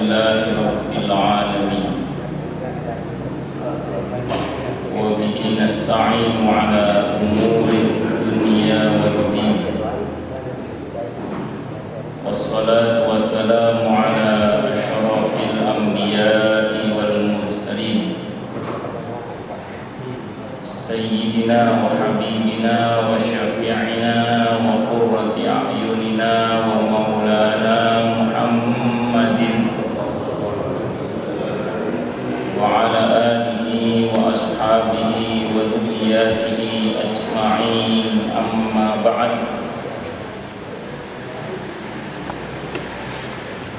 لله رب العالمين وبه نستعين على أمور الدنيا والدين والصلاة والسلام على أشرف الأنبياء والمرسلين سيدنا وحبيبنا وشفيعنا وقرة أعيننا ومولانا محمد وعلى آله وأصحابه وذرياته أجمعين أما بعد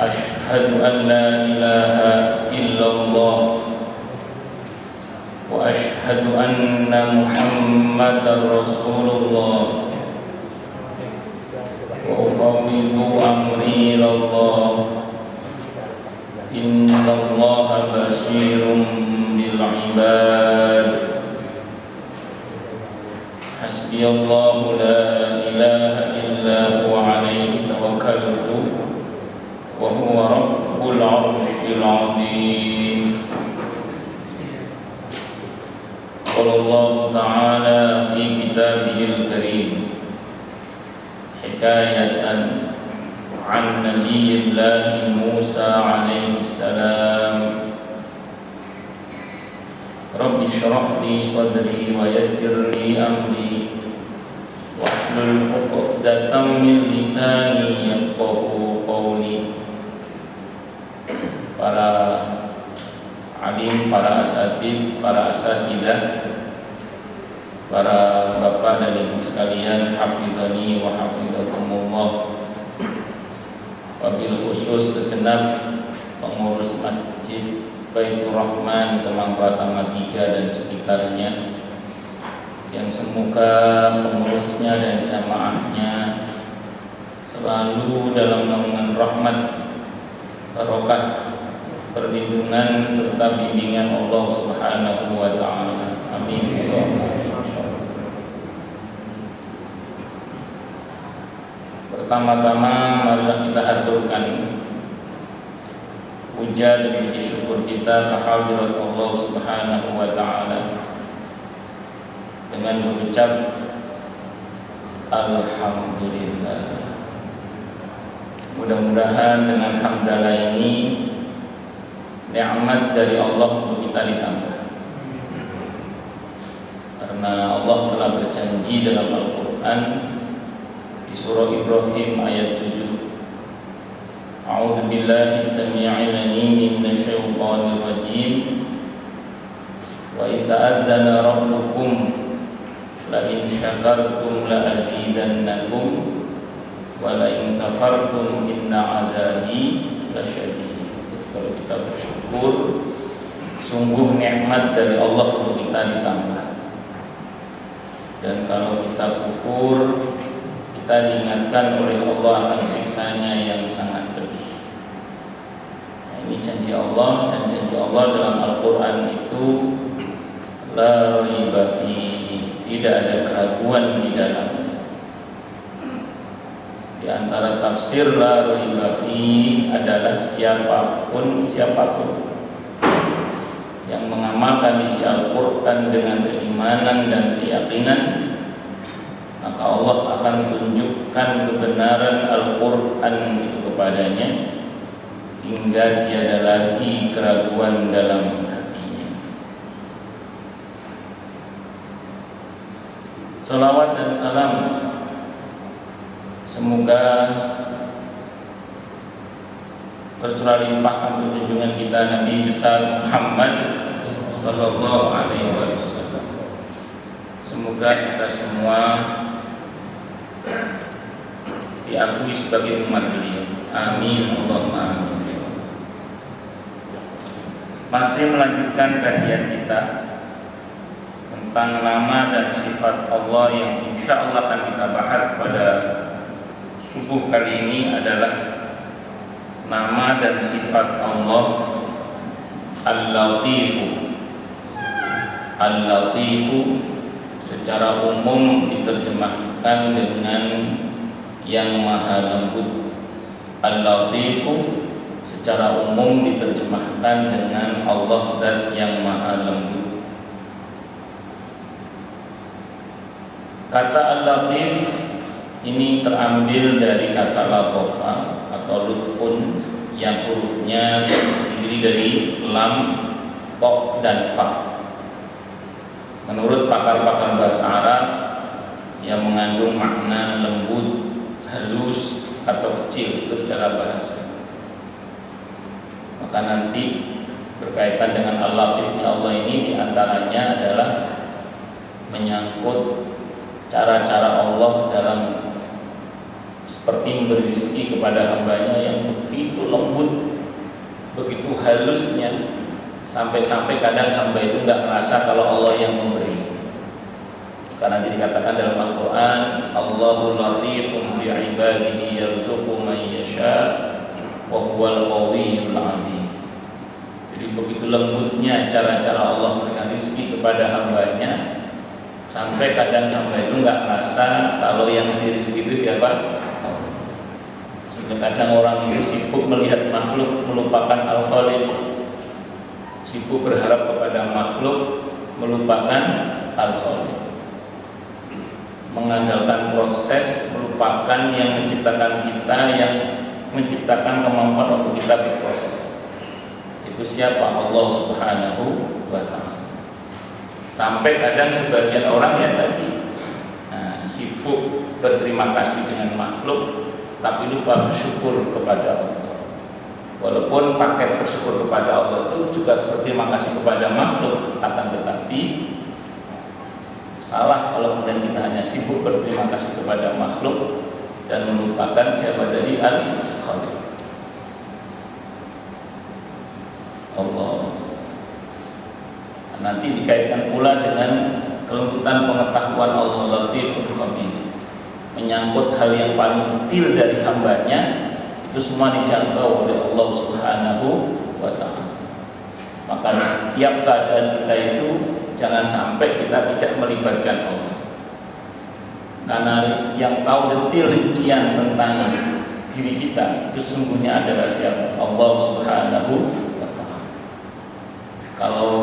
أشهد أن لا إله إلا الله وأشهد أن محمدا رسول الله وأفوض أمري إلى الله إن الله بصير بالعباد حسبي الله لا إله إلا هو عليه توكلت وهو رب العرش العظيم قال الله تعالى في كتابه الكريم حكاية عن نبي الله موسى عليه السلام رب اشرح لي صدري ويسر لي أمري واحلل عقدة من لساني يفقهوا قولي. Para alim, para asatid, para asatidah, para bapak dan ibu sekalian, hafizani wa hafizakumullah. Wabil khusus segenap pengurus Masjid Baitur Rahman Kemang Pratama 3 dan sekitarnya, yang semoga pengurusnya dan jamaahnya selalu dalam naungan rahmat, barokah, perlindungan serta bimbingan Allah Subhanahu wa taala. Amin. Pertama-tama marilah kita aturkan puja dan puji syukur kita kehadirat Allah Subhanahu wa taala dengan mengucap alhamdulillah. Mudah-mudahan dengan hamdalah ini nikmat dari Allah untuk kita ditambah, karena Allah telah berjanji dalam Al-Quran di surah Ibrahim ayat 7, A'udzu billahi samii'il 'aliim minasyaitonir rajiim, wa idza adzana rabbukum la in syakartum la azidannakum wa la in kafartum inna 'adzabi lasyadid. Kalau kita bersyukur, sungguh nikmat dari Allah untuk kita ditambah. Dan kalau kita kufur, kita diingatkan oleh Allah akan siksanya yang sangat pedih. Nah, ini janji Allah, dan janji Allah dalam Al-Quran itu la raiba fihi, tidak ada keraguan di dalamnya. Di antara tafsir la raiba fihi adalah siapapun yang mengamalkan isi Al-Quran dengan keimanan dan keyakinan, maka Allah akan tunjukkan kebenaran Al-Quran itu kepadanya hingga tiada lagi keraguan dalam hatinya. Salawat dan salam semoga tercurah limpah untuk junjungan kita Nabi besar Muhammad sallallahu alaihi wasallam. Semoga kita semua diakui sebagai umat beliau. Amin Allahumma amin. Masih melanjutkan kajian kita tentang nama dan sifat Allah yang insya Allah akan kita bahas pada subuh kali ini adalah nama dan sifat Allah Al-Latifu. Al-Latifu secara umum diterjemahkan dengan yang maha lembut. Al-Latifu secara umum diterjemahkan dengan Allah Zat yang Maha Lembut. Kata Al-Latif ini terambil dari kata latofa atau lutfun yang hurufnya terdiri dari lam, to, dan fa. Menurut pakar-pakar bahasa Arab yang mengandung makna lembut, halus, atau kecil itu secara bahasa. Maka nanti berkaitan dengan Al-Latifnya Allah ini diantaranya adalah menyangkut cara-cara Allah dalam seperti memberi rezeki kepada hambanya yang begitu lembut, begitu halusnya, sampai-sampai kadang hamba itu nggak merasa kalau Allah yang memberi. Karena dikatakan dalam Al-Quran, Allahu latifun bi'ibadihi yarzuqu man yasha wa huwal qawiyyul aziz. Jadi begitu lembutnya cara-cara Allah memberikan rezeki kepada hambanya, sampai kadang hamba itu nggak merasa kalau yang ngasih rezeki itu siapa? Sehingga kadang orang itu sibuk melihat makhluk melupakan Al-Khaliq, sibuk berharap kepada makhluk melupakan Al-Khaliq, mengandalkan proses melupakan yang menciptakan kita, yang menciptakan kemampuan untuk kita berproses. Itu siapa? Allah Subhanahu wa Ta'ala. Sampai kadang sebagian orang yang tadi sibuk berterima kasih dengan makhluk tapi lupa bersyukur kepada Allah. Walaupun paket bersyukur kepada Allah itu juga seperti terima kasih kepada makhluk, akan tetapi salah kalau kemudian kita hanya sibuk berterima kasih kepada makhluk dan melupakan siapa dari Al-Khaliq, Allah. Nanti dikaitkan pula dengan kelembutan pengetahuan Allah Latiful Khabir, menyangkut hal yang paling detail dari hambanya, itu semua dijangkau oleh Allah Subhanahu wa Ta'ala. Maka di setiap keadaan kita itu jangan sampai kita tidak melibatkan Allah, karena yang tahu detail rincian tentang diri kita itu sesungguhnya adalah siapa? Allah Subhanahu wa Ta'ala. Kalau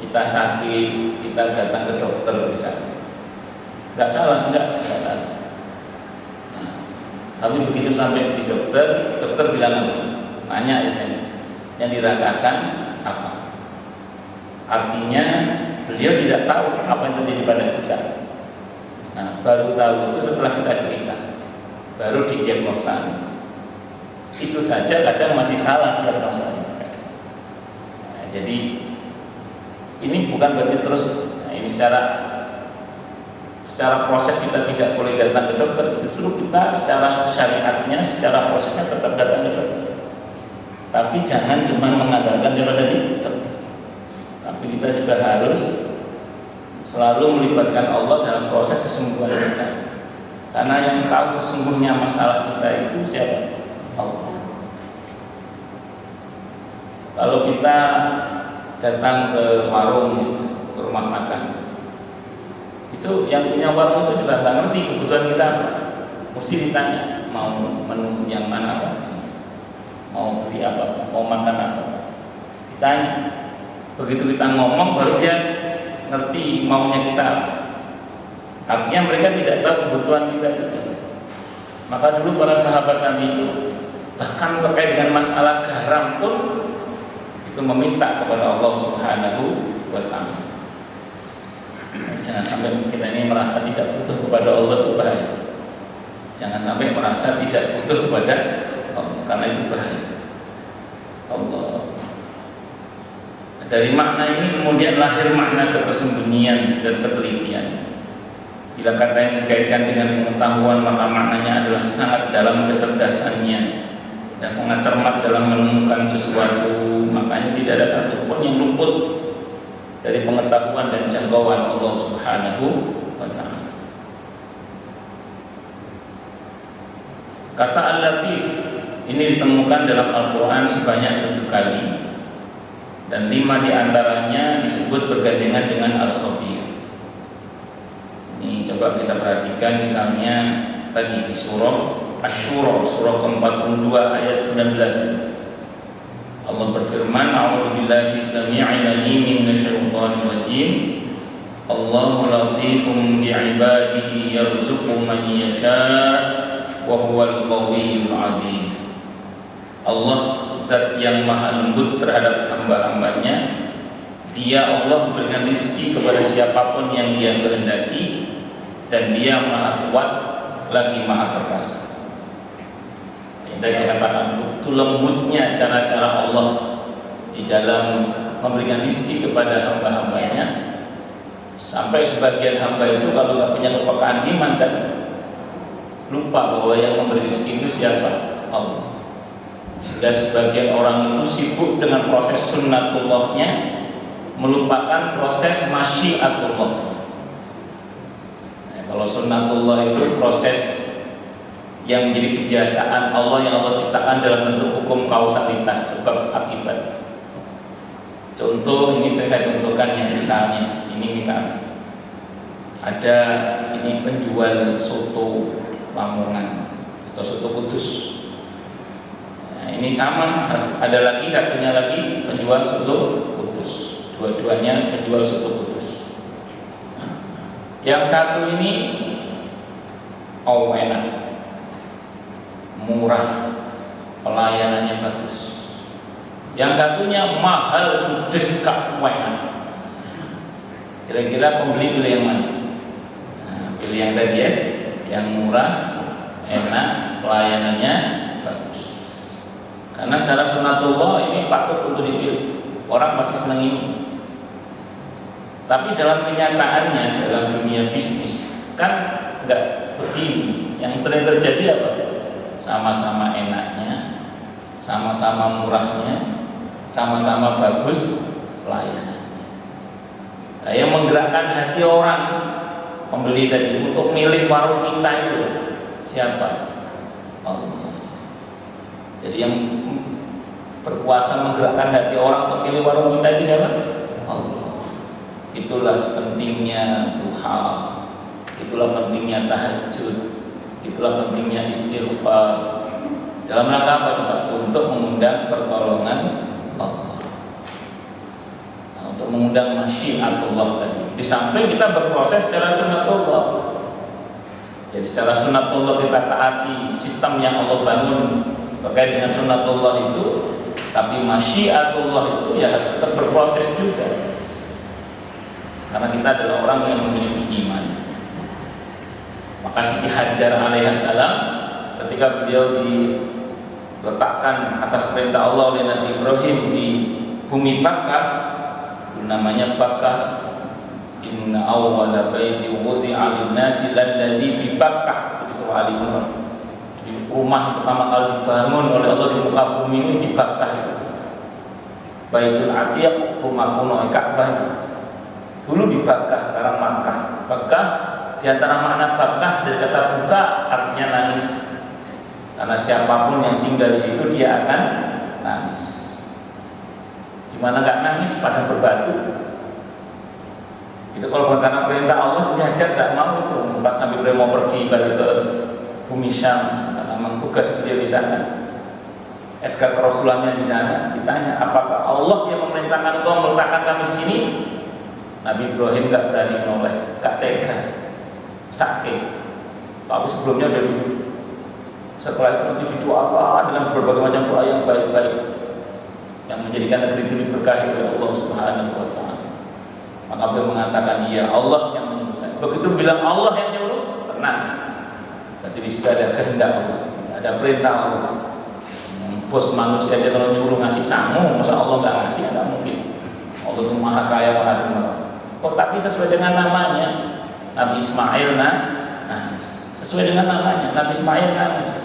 kita sakit, kita datang ke dokter misalnya, nggak salah, nggak salah. Tapi begitu sampai di dokter, dokter bilang apa? Nanya ya saya, yang dirasakan apa? Artinya beliau tidak tahu apa yang terjadi pada kita. Nah, baru tahu itu setelah kita cerita, baru didiagnosa. Itu saja kadang masih salah diagnosanya. Nah, jadi ini bukan berarti terus ini secara proses kita tidak boleh datang ke dokter. Justru kita secara syariatnya, secara prosesnya tetap datang ke dokter. Tapi jangan cuma mengandalkan siapa tadi dokter. Tapi kita juga harus selalu melibatkan Allah dalam proses kesembuhan kita. Karena yang tahu sesungguhnya masalah kita itu siapa? Allah. Kalau kita datang ke warung, ke rumah makan, itu yang punya warung itu juga nggak ngerti kebutuhan kita apa. Mesti ditanya mau menu yang mana apa, mau beli apa, mau makan apa, ditanya. Begitu kita ngomong baru dia ngerti maunya kita apa. Artinya mereka tidak tahu kebutuhan kita juga. Maka dulu para sahabat Nabi itu bahkan terkait dengan masalah garam pun itu meminta kepada Allah Subhanahu wa Ta'ala. Jangan sampai kita ini merasa tidak butuh kepada Allah, itu bahaya. Jangan sampai merasa tidak butuh kepada Allah, karena itu bahaya. Allah. Dari makna ini kemudian lahir makna ketersembunyian dan ketelitian. Bila kata yang dikaitkan dengan pengetahuan, maka maknanya adalah sangat dalam kecerdasannya dan sangat cermat dalam menemukan sesuatu. Makanya tidak ada satupun yang luput dari pengetahuan dan jangkauan Allah Subhanahu wa Ta'ala. Kata Al-Latif ini ditemukan dalam Al-Quran sebanyak 7 kali, dan 5 diantaranya disebut bergandengan dengan Al-Khabir. Ini coba kita perhatikan, misalnya tadi di surah Asy-Syura, surah ke-42 ayat 19. Allah berfirman, a'udzubillahi samii'il 'aliim minasyaitonir rajim. Allahu latifun bi'ibadihi yarzuqu man yasha' wa huwal qawiyyul 'aziz. Allah zat yang maha lembut terhadap hamba-hambanya. Dia Allah memberikan rezeki kepada siapapun yang Dia kehendaki, dan Dia maha kuat lagi maha perkasa. Dan saya katakan itu lembutnya cara-cara Allah di dalam memberikan rezeki kepada hamba-hambanya. Sampai sebagian hamba itu kalau nggak punya kepekaan iman tadi, lupa bahwa yang memberi rezeki itu siapa? Allah. Sehingga sebagian orang itu sibuk dengan proses sunnatullahnya, melupakan proses masyiatullah. Nah, kalau sunnatullah itu proses yang menjadi kebiasaan Allah yang Allah ciptakan dalam bentuk hukum kausalitas, sebab akibat. Contoh ini saya contohkan yang misalnya, ini misalnya ada ini penjual soto Lamongan atau soto Kudus. Nah, ini sama, ada lagi satunya lagi penjual soto Kudus. Dua-duanya penjual soto Kudus. Yang satu ini enak, murah, pelayanannya bagus. Yang satunya mahal, judes, gak enak. Kira-kira pembeli pilih yang mana? Nah, pilih yang tadi ya, yang murah, enak, pelayanannya bagus. Karena secara sunatullah ini patut untuk dipilih. Orang pasti senang ini. Tapi dalam kenyataannya, dalam dunia bisnis kan enggak begini. Yang sering terjadi apa? Sama-sama enaknya, sama-sama murahnya, sama-sama bagus pelayanan. Nah, yang menggerakkan hati orang pembeli tadi untuk milih warung kita itu siapa? Allah. Jadi yang berkuasa menggerakkan hati orang untuk milih warung kita itu siapa? Allah. Itulah pentingnya duha, itulah pentingnya tahajud, itulah pentingnya istighfar. Dalam rangka apa coba? Untuk mengundang pertolongan Allah, untuk mengundang masyiatullah tadi. Di samping kita berproses secara sunnatullah. Jadi secara sunnatullah kita taati sistem yang Allah bangun terkait dengan sunnatullah itu, tapi masyiatullah itu ya harus tetap berproses juga. Karena kita adalah orang yang memiliki iman. Maka Siti Hajar alaihissalam ketika beliau diletakkan atas perintah Allah oleh Nabi Ibrahim di bumi Bakkah, namanya Bakkah, inna awwala baiti wudi'a lin-nasi lalladzi bi Bakkah, di surah Al-Imran. Jadi rumah pertama kali dibangun oleh Allah di muka bumi ini di Bakkah itu. Baitul Atiq, rumah kuno Ka'bah. Dulu di Bakkah, sekarang Makkah. Bakkah, di antara makna Bakkah dari kata buka artinya nangis. Karena siapapun yang tinggal di situ dia akan nangis. Gimana nggak nangis? Padang berbatu. Itu kalau bukan karena perintah Allah, Hajar nggak mau itu. Pas Nabi Ibrahim mau pergi balik ke bumi Syam, karena memang tugas beliau di sana. SK kerasulannya di sana. Ditanya, apakah Allah yang memerintahkan engkau meletakkan kami di sini? Nabi Ibrahim nggak berani menoleh, nggak tega, sakit. Tapi sebelumnya udah setelah itu nanti didoakan dengan berbagai macam doa yang baik-baik yang menjadikan negeri itu diberkahi oleh Allah Subhanahu wa Ta'ala. Maka beliau mengatakan, iya Allah yang menyuruh saya. Begitu bilang Allah yang nyuruh, tenang. Berarti di situ ada kehendak Allah, ada perintah Allah. Bos manusia aja kalau nyuruh ngasih sangu, masa Allah nggak ngasih? Nggak mungkin. Allah itu maha kaya, maha dermawan. Oh, tapi sesuai dengan namanya, Nabi Ismail nangis. Sesuai dengan namanya, Nabi Ismail nangis.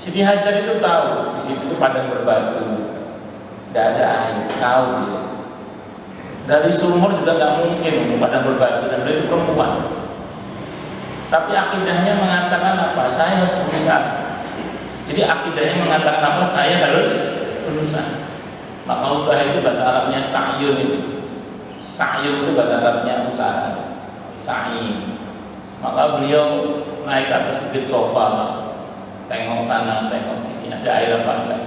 Siti Hajar itu tahu di situ padang berbatu, tidak ada air, tahu dia. Dari sumur juga nggak mungkin padang berbatu, dan beliau itu perempuan. Tapi akidahnya mengatakan apa? Saya harus berusaha. Jadi akidahnya mengatakan apa? Saya harus berusaha. Maka usaha itu bahasa Arabnya sa'yun itu. Sa'yun itu bahasa Arabnya usaha. Sa'i. Maka beliau naik ke atas bukit sofa, tengok sana, tengok sini, ada air apa enggak?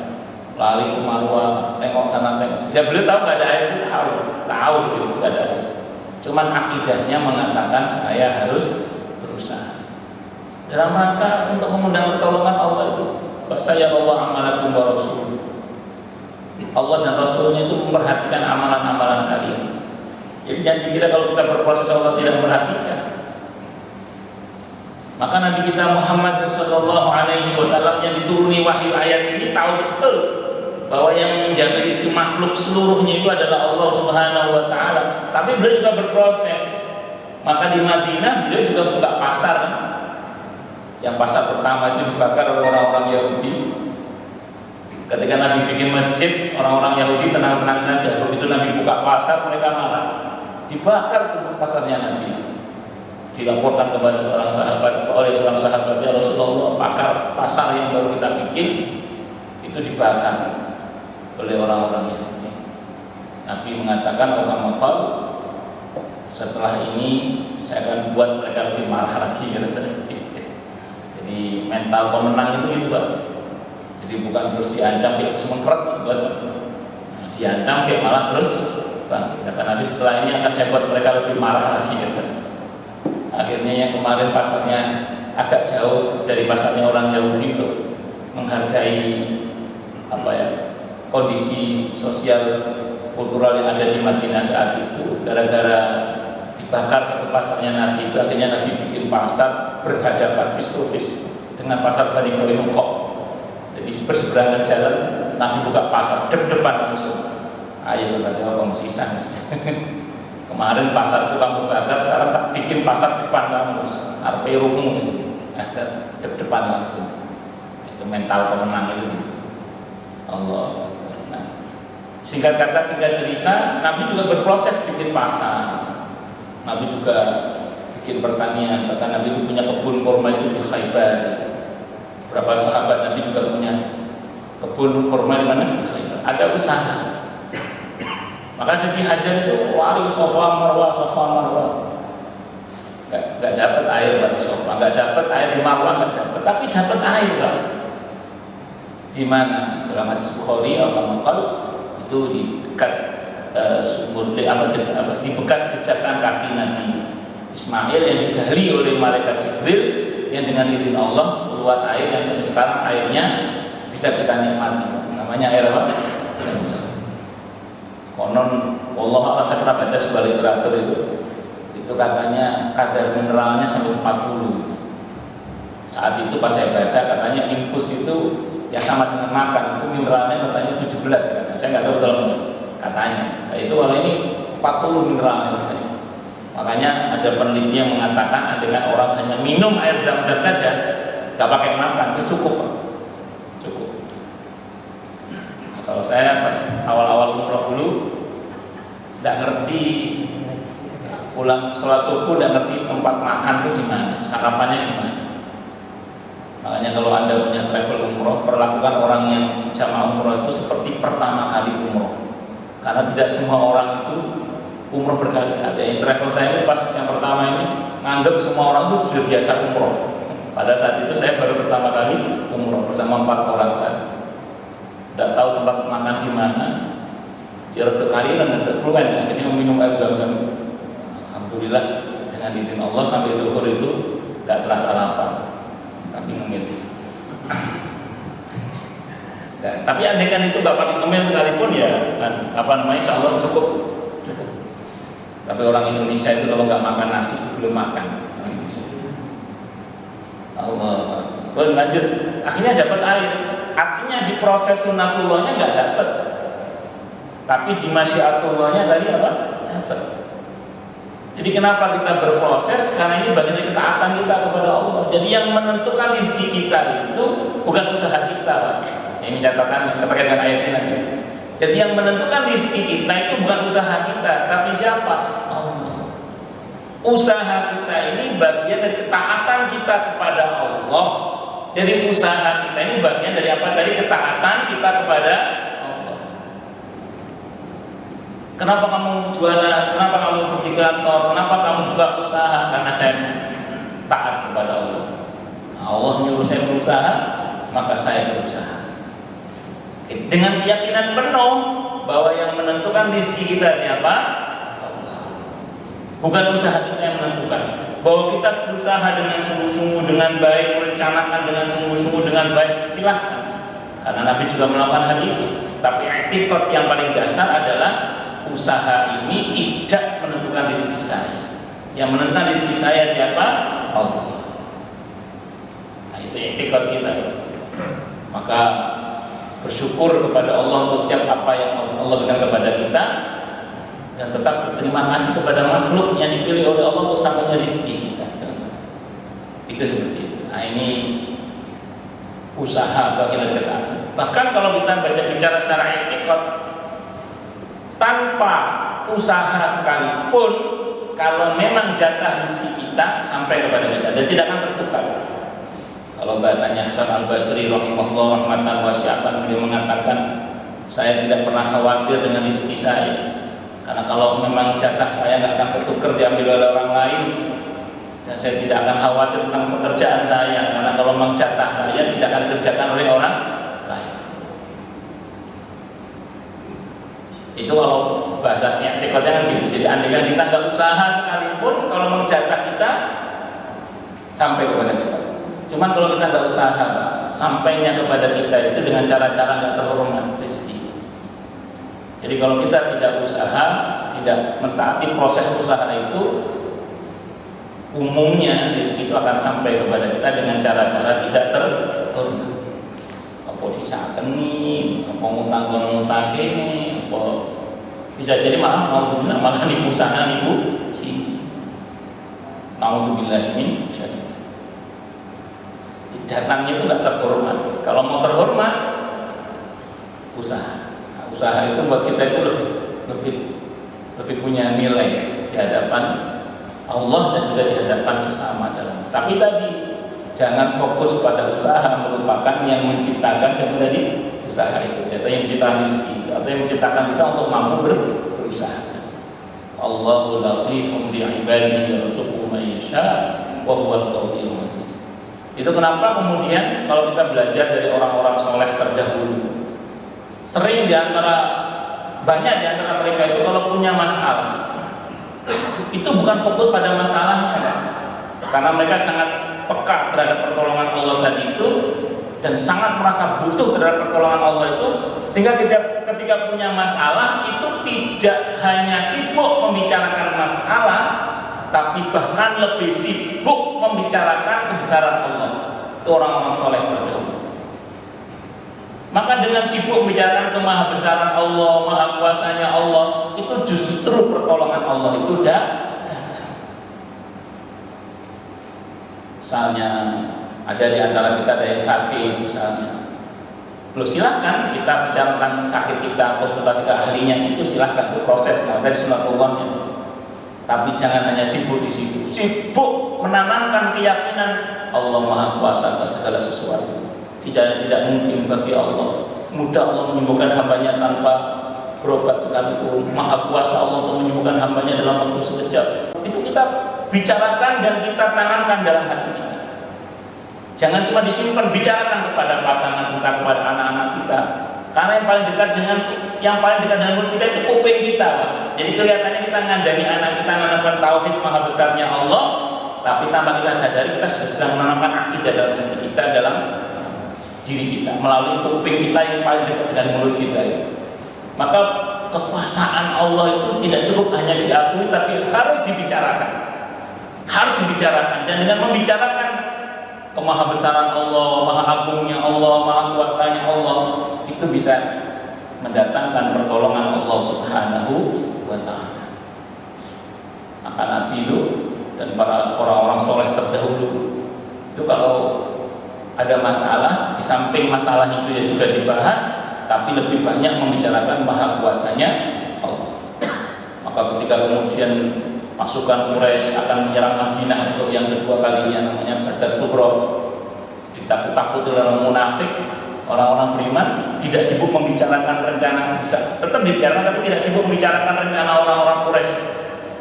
lari ke Marwah, tengok sana tengok. Ya beliau tahu nggak ada air itu, tahu itu nggak ada air. Cuman akidahnya mengatakan saya harus berusaha dalam rangka untuk mengundang pertolongan Allah itu. Saya Allah amalakum wa rasul. Allah dan Rasulnya itu memperhatikan amalan-amalan kalian. Jadi jangan dikira kalau kita berproses Allah tidak memperhatikan. Maka Nabi kita Muhammad Sallallahu Alaihi Wasallam yang dituruni wahyu ayat ini tahu betul bahwa yang menjaga istri makhluk seluruhnya itu adalah Allah Subhanahu Wa Taala. Tapi beliau juga berproses. Maka di Madinah beliau juga buka pasar. Yang pasar pertama itu dibakar oleh orang-orang Yahudi. Ketika Nabi bikin masjid, orang-orang Yahudi tenang-tenang saja. Begitu Nabi buka pasar, mereka marah. Dibakar tuh pasarnya Nabi. Dilaporkan kepada seorang sahabat, oleh seorang sahabat, ya Rasulullah, pasar yang baru kita bikin itu dibakar oleh orang-orang Yahudi. Nabi mengatakan, "Qal, setelah ini saya akan buat mereka lebih marah lagi." Jadi mental pemenang itu Pak. Jadi bukan terus diancam kayak semengkeret, diancam kayak malah terus bang. Kata Nabi, setelah ini akan saya buat mereka lebih marah lagi. Akhirnya yang kemarin pasarnya agak jauh dari pasarnya orang Yahudi untuk menghargai kondisi sosial kultural yang ada di Madinah saat itu, gara-gara dibakar satu pasarnya Nabi itu, akhirnya Nabi bikin pasar berhadapan face to face dengan pasar Bani Quraisyah. Jadi berseberangan jalan, Nabi buka pasar depan langsung. Ayo berarti apa sisa. Kemarin pasar itu kamu bakar, sekarang tak bikin pasar depan kamu, arpe rumus, depan langsung. Itu mental pemenang itu. Allah. Nah, singkat kata, singkat cerita, Nabi juga berproses bikin pasar. Nabi juga bikin pertanian, bahkan Nabi itu punya kebun kurma itu di Khaybar. Berapa sahabat Nabi juga punya kebun kurma di mana? Di Khaybar. Ada usaha. Maka Siti Hajar itu wali Safa Marwah, nggak dapat air di Safa, nggak dapat air di Marwah, nggak dapat, tapi dapat air lah. Di mana? Dalam hadis Bukhari Al-Qamqal itu di dekat sumur di bekas jejakan kaki Nabi Ismail yang digali oleh malaikat Jibril, yang dengan izin Allah keluar air yang sampai sekarang airnya bisa kita nikmati. Namanya air apa? Konon Allah saya pernah baca sebuah literatur itu katanya kadar mineralnya sampai 40. Saat itu pas saya baca katanya infus itu yang sama dengan makan itu mineralnya katanya 17 katanya. Saya nggak tahu betul katanya. Nah, itu kalau ini 40 mineralnya katanya. Makanya ada peneliti yang mengatakan dengan orang hanya minum air zam-zam saja, nggak pakai makan itu cukup. Kalau saya pas awal-awal umroh dulu tidak ngerti, pulang sholat subuh tidak ngerti tempat makan itu gimana, sarapannya gimana. Makanya kalau Anda punya travel umroh, perlakukan orang yang jamaah umroh itu seperti pertama kali umroh. Karena tidak semua orang itu umroh berkali-kali. Yang travel saya itu pas yang pertama ini nganggap semua orang itu sudah biasa umroh. Pada saat itu saya baru pertama kali umroh bersama 4 orang saja. Tidak tahu tempat makan di mana, ya harus terkaliran dan terkeluar. Akhirnya meminum air zam-zam. Alhamdulillah dengan izin Allah sampai zuhur itu tidak terasa lapar, tapi ngemil. Tapi andaikan itu nggak pakai ngemil sekalipun ya, insya Allah cukup. Tapi orang Indonesia itu kalau nggak makan nasi belum makan. Allah. Lanjut, akhirnya dapat air. Artinya di proses sunatullahnya nggak dapat, tapi di masyiatullahnya tadi apa? Dapat. Jadi kenapa kita berproses? Karena ini bagian dari ketaatan kita kepada Allah. Jadi yang menentukan rezeki kita itu bukan usaha kita, Pak. Ini catatan terkait dengan ayat ini nanti. Jadi yang menentukan rezeki kita itu bukan usaha kita, tapi siapa? Allah. Usaha kita ini bagian dari ketaatan kita kepada Allah. Jadi usaha kita ini bagian dari apa tadi? Ketaatan kita kepada Allah. Kenapa kamu jualan? Kenapa kamu pergi kantor? Kenapa kamu buka usaha? Karena saya taat kepada Allah. Allah menyuruh saya berusaha, maka saya berusaha. dengan keyakinan penuh bahwa yang menentukan rezeki kita siapa? Allah. Bukan usaha kita yang menentukan. Bahwa kita berusaha dengan sungguh-sungguh, dengan baik, merencanakan dengan sungguh-sungguh, dengan baik, silahkan. Karena Nabi juga melakukan hal itu. Tapi i'tiqad yang paling dasar adalah usaha ini tidak menentukan rezeki saya. Yang menentukan rezeki saya siapa? Allah. Nah, itu i'tiqad kita. Maka bersyukur kepada Allah untuk setiap apa yang Allah berikan kepada kita, dan tetap berterima kasih kepada makhluk yang dipilih oleh Allah untuk sampainya rezeki kita. Itu seperti itu. Nah, ini usaha bagian dari kita. Bahkan kalau kita bicara secara i'tiqad, tanpa usaha sekalipun, kalau memang jatah rezeki kita sampai kepada kita dan tidak akan tertukar. Kalau bahasanya Hasan Al-Basri rahimahullah rahmatan wasi'atan, beliau mengatakan, saya tidak pernah khawatir dengan rezeki saya, karena kalau memang jatah saya nggak akan tertukar diambil oleh orang lain, dan saya tidak akan khawatir tentang pekerjaan saya, karena kalau memang jatah saya tidak akan dikerjakan oleh orang lain. Itu kalau bahasanya i'tiqadnya kan gitu. Jadi andaikan kita nggak usaha sekalipun, kalau memang jatah kita sampai kepada kita. Cuman kalau kita nggak usaha, Pak, sampainya kepada kita itu dengan cara-cara nggak terhormat rezeki. Jadi kalau kita tidak usaha, tidak mentaati proses usaha itu, umumnya rezeki itu akan sampai kepada kita dengan cara-cara tidak terhormat. Apa disaken nih, apa ngutang ini, apa bisa jadi malah nipu sana nipu sini. Nauzubillah min syarri. Datangnya itu nggak terhormat. Kalau mau terhormat, usaha. Nah, usaha itu buat kita itu lebih punya nilai di hadapan Allah dan juga di hadapan sesama dalam. Tapi tadi jangan fokus pada usaha, melupakan yang menciptakan siapa tadi? Usaha itu, atau yang menciptakan rezeki, atau yang menciptakan kita untuk mampu berusaha. Allahu latifun bi ibadihi yarzuqu man yasha wa huwal qawiyyu aziz. Itu kenapa kemudian kalau kita belajar dari orang-orang soleh terdahulu, sering banyak di antara mereka itu kalau punya masalah, itu bukan fokus pada masalahnya, karena mereka sangat peka terhadap pertolongan Allah tadi itu, dan sangat merasa butuh terhadap pertolongan Allah itu, sehingga ketika punya masalah itu tidak hanya sibuk membicarakan masalah, tapi bahkan lebih sibuk membicarakan kebesaran Allah. Itu orang-orang soleh terdahulu. Maka dengan sibuk membicarakan kemahabesaran Allah, maha kuasanya Allah, itu justru pertolongan Allah itu misalnya ada di antara kita ada yang sakit misalnya, lo silahkan kita bicara tentang sakit kita, konsultasi ke ahlinya, itu silahkan, itu proses dari sunatullahnya. Tapi jangan hanya sibuk di situ, sibuk menanamkan keyakinan Allah Maha Kuasa atas segala sesuatu. Tidak mungkin bagi Allah, mudah Allah menyembuhkan hambanya tanpa berobat sekalipun, Maha Kuasa Allah untuk menyembuhkan hambanya dalam waktu sekejap. Itu kita bicarakan dan kita tanamkan dalam hati kita. Jangan cuma disimpan, bicarakan kepada pasangan kita, kepada anak-anak kita. Karena yang paling dekat dengan mulut kita itu kuping kita. Jadi kelihatannya kita ngandani anak kita menanamkan tauhid maha besarnya Allah, tapi tanpa kita sadari kita sudah sedang menanamkan akidah dalam hati kita, dalam diri kita, melalui kuping kita yang paling dekat dengan mulut kita itu. Maka kekuasaan Allah itu tidak cukup hanya diakui, tapi harus dibicarakan. Harus dibicarakan, dan dengan membicarakan kemahabesaran Allah, maha agungnya Allah, maha kuasanya Allah, itu bisa mendatangkan pertolongan Allah Subhanahu wa ta'ala. Maka Nabi Lut dan para orang-orang soleh terdahulu itu kalau ada masalah, di samping masalah itu ya juga dibahas, tapi lebih banyak membicarakan maha kuasanya Allah. Maka ketika kemudian pasukan Quraisy akan menyerang Madinah untuk yang kedua kalinya, namanya Badar Sughra, ditakut-takuti oleh orang munafik, orang-orang beriman tidak sibuk membicarakan rencana, bisa tetap dibicarakan tapi tidak sibuk membicarakan rencana orang-orang Quraisy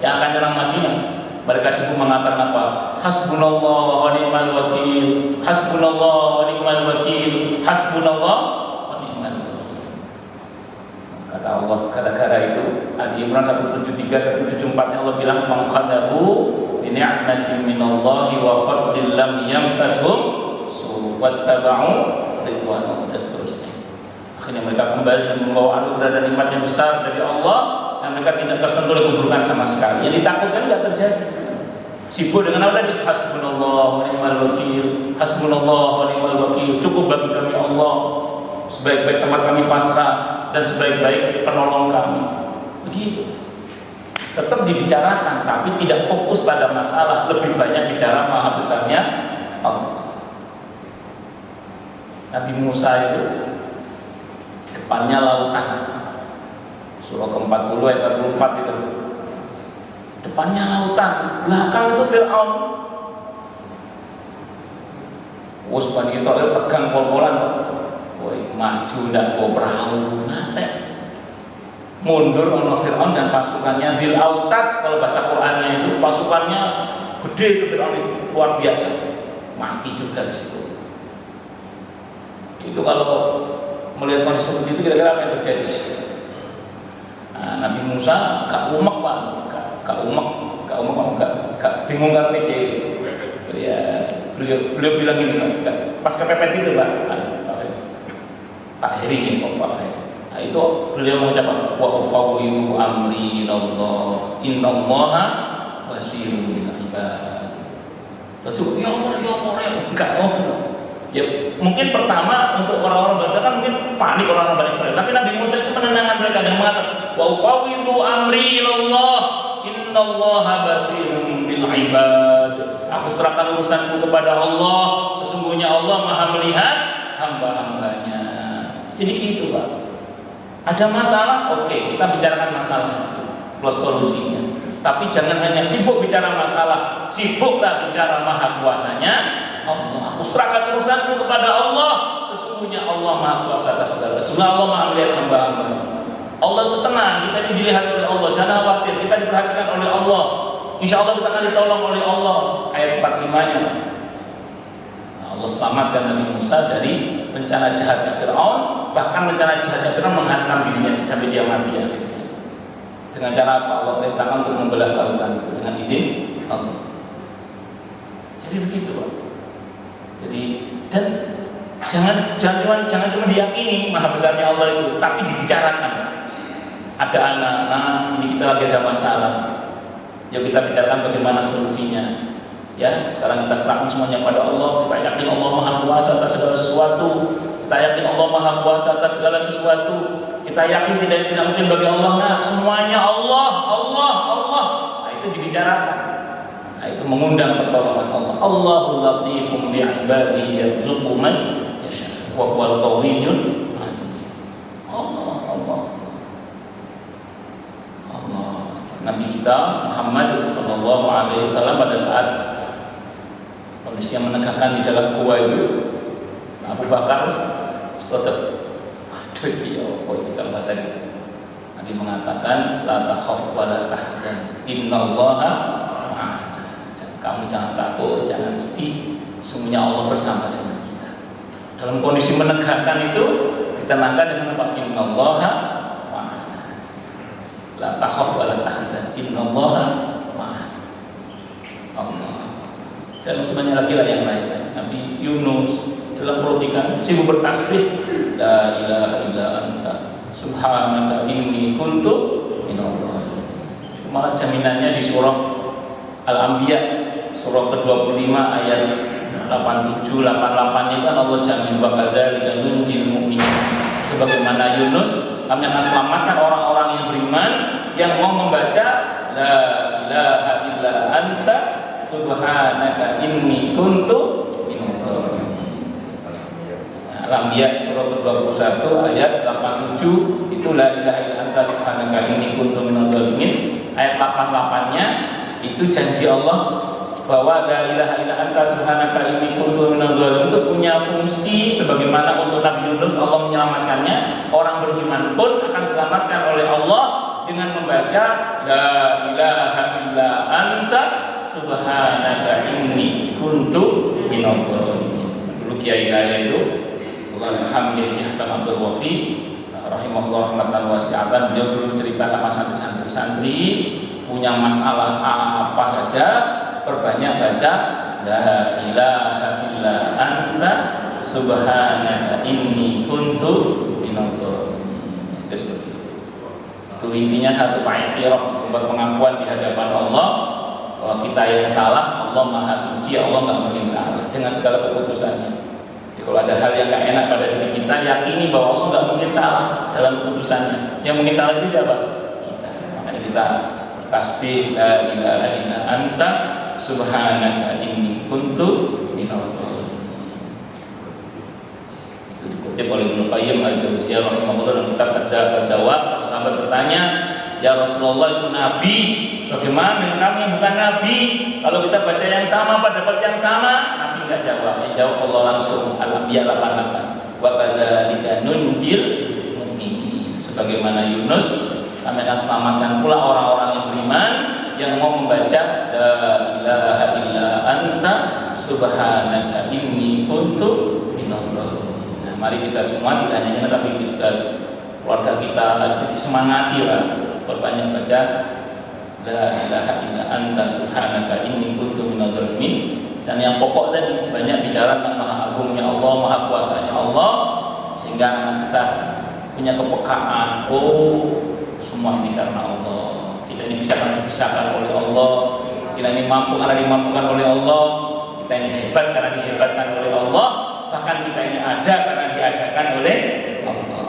yang akan menyerang Madinah. Mereka sibuk mengatakan apa? Hasbunallah wa ni'mal wakil, hasbunallah wa ni'mal wakil, hasbunallah wa ni'mal wakil. Kata Allah, gara-gara itu Ali Imran 173 174 Allah bilang maqadahu bi ni'matin minallahi wa fadlin lam yamsashum wattaba'u ridwanahu dan seterusnya. Akhirnya mereka kembali membawa anugerah dan nikmat yang besar dari Allah dan mereka tidak tersentuh oleh keburukan sama sekali. Yang ditakutkan tidak terjadi. Sibuk dengan apa tadi? Hasbunallah wa ni'mal wakil. Hasbunallah wa ni'mal wakil. Cukup bagi kami Allah. Sebaik-baik tempat kami pasrah dan sebaik-baik penolong kami. Begitu. Tetap dibicarakan, tapi tidak fokus pada masalah. Lebih banyak bicara maha besarnya Allah. Nabi Musa itu depannya lautan. Surah ke-40 ayat 44 itu. Depannya lautan, belakang itu Fir'aun. Bani Israil tegang pol-polan. Woi, maju ndak bawa perahu, mate. Mundur ono Fir'aun dan pasukannya Dil Autad, kalau bahasa Qur'annya itu pasukannya gede itu Fir'aun itu luar biasa. Mati juga di situ. Itu kalau melihat kondisi seperti itu kira-kira apa yang terjadi? Nah, Nabi Musa gak umek Pak, gak bingung gak pede. Ya, beliau bilang gini Pak, pas kepepet itu Pak Heri ini Pak Heri. Nah, itu beliau mengucapkan wa ufawwidu amri ilallah innallaha basirun bil ibad. Betul, ya Allah enggak ya mungkin pertama untuk orang-orang bangsa kan mungkin panik orang-orang Bani Israil, tapi Nabi Musa itu menenangkan mereka dan mengatakan wa ufawwidu amri ilallah innallaha basirun bil ibad. Aku serahkan urusanku kepada Allah, sesungguhnya Allah Maha melihat hamba-hambanya. Jadi gitu Pak. Ada masalah, oke, kita bicarakan masalah plus solusinya. Tapi jangan hanya sibuk bicara masalah, sibuklah bicara maha kuasanya Allah. Aku serahkan urusanku kepada Allah, sesungguhnya Allah Maha Kuasa atas segala. Sesungguhnya Allah Maha melihat hamba-hamba. Allah itu tenang, kita ini dilihat oleh Allah. Jangan khawatir, kita diperhatikan oleh Allah. Insya Allah kita akan ditolong oleh Allah. Ayat 45-nya. Nah, Allah selamatkan Nabi Musa dari rencana jahatnya Fir'aun. Bahkan rencana jahatnya Fir'aun menghantam dirinya sampai dia mati ya. Dengan cara apa? Allah perintahkan untuk membelah lautan dengan izin Allah. Jadi begitu Pak. Jadi dan jangan cuma diyakini maha besarnya Allah itu, tapi dibicarakan. Ada anak-anak, ini kita lagi ada masalah. Yuk kita bicarakan bagaimana solusinya. Ya, sekarang kita serahkan semuanya pada Allah. Kita yakin Allah Maha Kuasa atas segala sesuatu. Kita yakin Allah Maha Kuasa atas segala sesuatu. Kita yakin tidak mungkin bagi Allah. Nah, semuanya Allah. Nah, itu dibicarakan. Nah, itu mengundang pertolongan Allah. Allahul latifum bi'ibadihi yarzuqu man yasha wa huwal qawiyyul aziz. Allah. Nabi kita Muhammad sallallahu alaihi wasallam pada saat kondisi yang menegangkan di dalam gua itu, Abu Bakar suatu itu kalau bahasa itu Nabi mengatakan la takhaf wa la tahzan innallaha ma'ana. Kamu jangan takut, jangan sedih, sesungguhnya Allah bersama dengan kita. Dalam kondisi menegangkan itu ditenangkan dengan apa? Innallaha ma'ana. La takhaf wa la tahzan innallaha ma'ana. Allah. Dan sebenarnya lagi lah yang lain. Nabi Yunus dalam perut ikan sibuk bertasbih la ilaha illa anta subhanaka inni kuntu minadh dhalimin. Malah jaminannya di surah Al-Anbiya surah ke-25 ayat 87 88-nya kan Allah jamin wa kadzalika nunjil mu'minin. Sebagaimana Yunus kami akan selamatkan orang-orang yang beriman yang mau membaca la ilaha illa anta subhanaka inni kuntu minadh dhalimin. Al-Anbiya surah ke-21 ayat 87 itu la ilaha illa anta subhanaka inni kuntu minadh dhalimin. Ayat 88-nya itu janji Allah bahwa la ilaha illa anta subhanaka inni kuntu minadh dhalimin itu punya fungsi sebagaimana untuk Nabi Yunus Allah menyelamatkannya. Orang beriman pun akan diselamatkan oleh Allah dengan membaca la ilaha illa anta subhanaka inni kuntu minadh dhalimin. Dulu kiai saya itu alhamdulillah Hasan Abdul Wafi rahimahullah rahmatan wasi'atan, beliau dulu cerita sama santri-santri punya masalah apa saja, perbanyak baca la ilaha illa anta subhanaka inni kuntu minadh dhalimin. Itu intinya satu i'tiraf, membuat pengakuan di hadapan Allah bahwa kita yang salah, Allah maha suci, Allah nggak mungkin salah dengan segala keputusannya. Jadi kalau ada hal yang nggak enak pada diri kita, yakini bahwa Allah nggak mungkin salah dalam keputusannya. Yang mungkin salah itu siapa? Kita. Makanya kita tasbih la ilaha illa anta subhanaka inni kuntu minadh dhalimin. Itu dikutip oleh Ibnu Qayyim al-Jauziyah rahimahullah dalam kitab Ad-Dawa. Sahabat bertanya, ya Rasulullah, itu Nabi, bagaimana dengan kami yang bukan Nabi? Kalau kita baca yang sama, pada dapat yang sama? Nabi nggak jawab, yang jawab Allah langsung. Al-Anbiya 88. Wa kadzalika nunjil mu'minin. Sebagaimana Yunus, kami akan selamatkan pula orang-orang yang beriman yang mau membaca la ilaha illa anta subhanaka inni kuntu minadh dhalimin. Nah, mari kita semua tidak hanya tapi kita keluarga kita jadi semangati lah, berbanyak baca la ilaha illa anta subhanaka inni kuntu minadh dhalimin. Dan yang pokok tadi banyak bicara tentang maha agungnya Allah, maha kuasanya Allah, sehingga anak kita punya kepekaan, semua ini karena Allah. Kita ini dipisahkan oleh Allah. Kita ini mampu karena dimampukan oleh Allah. Kita ini hebat karena dihebatkan oleh Allah. Bahkan kita ini ada karena diadakan oleh Allah.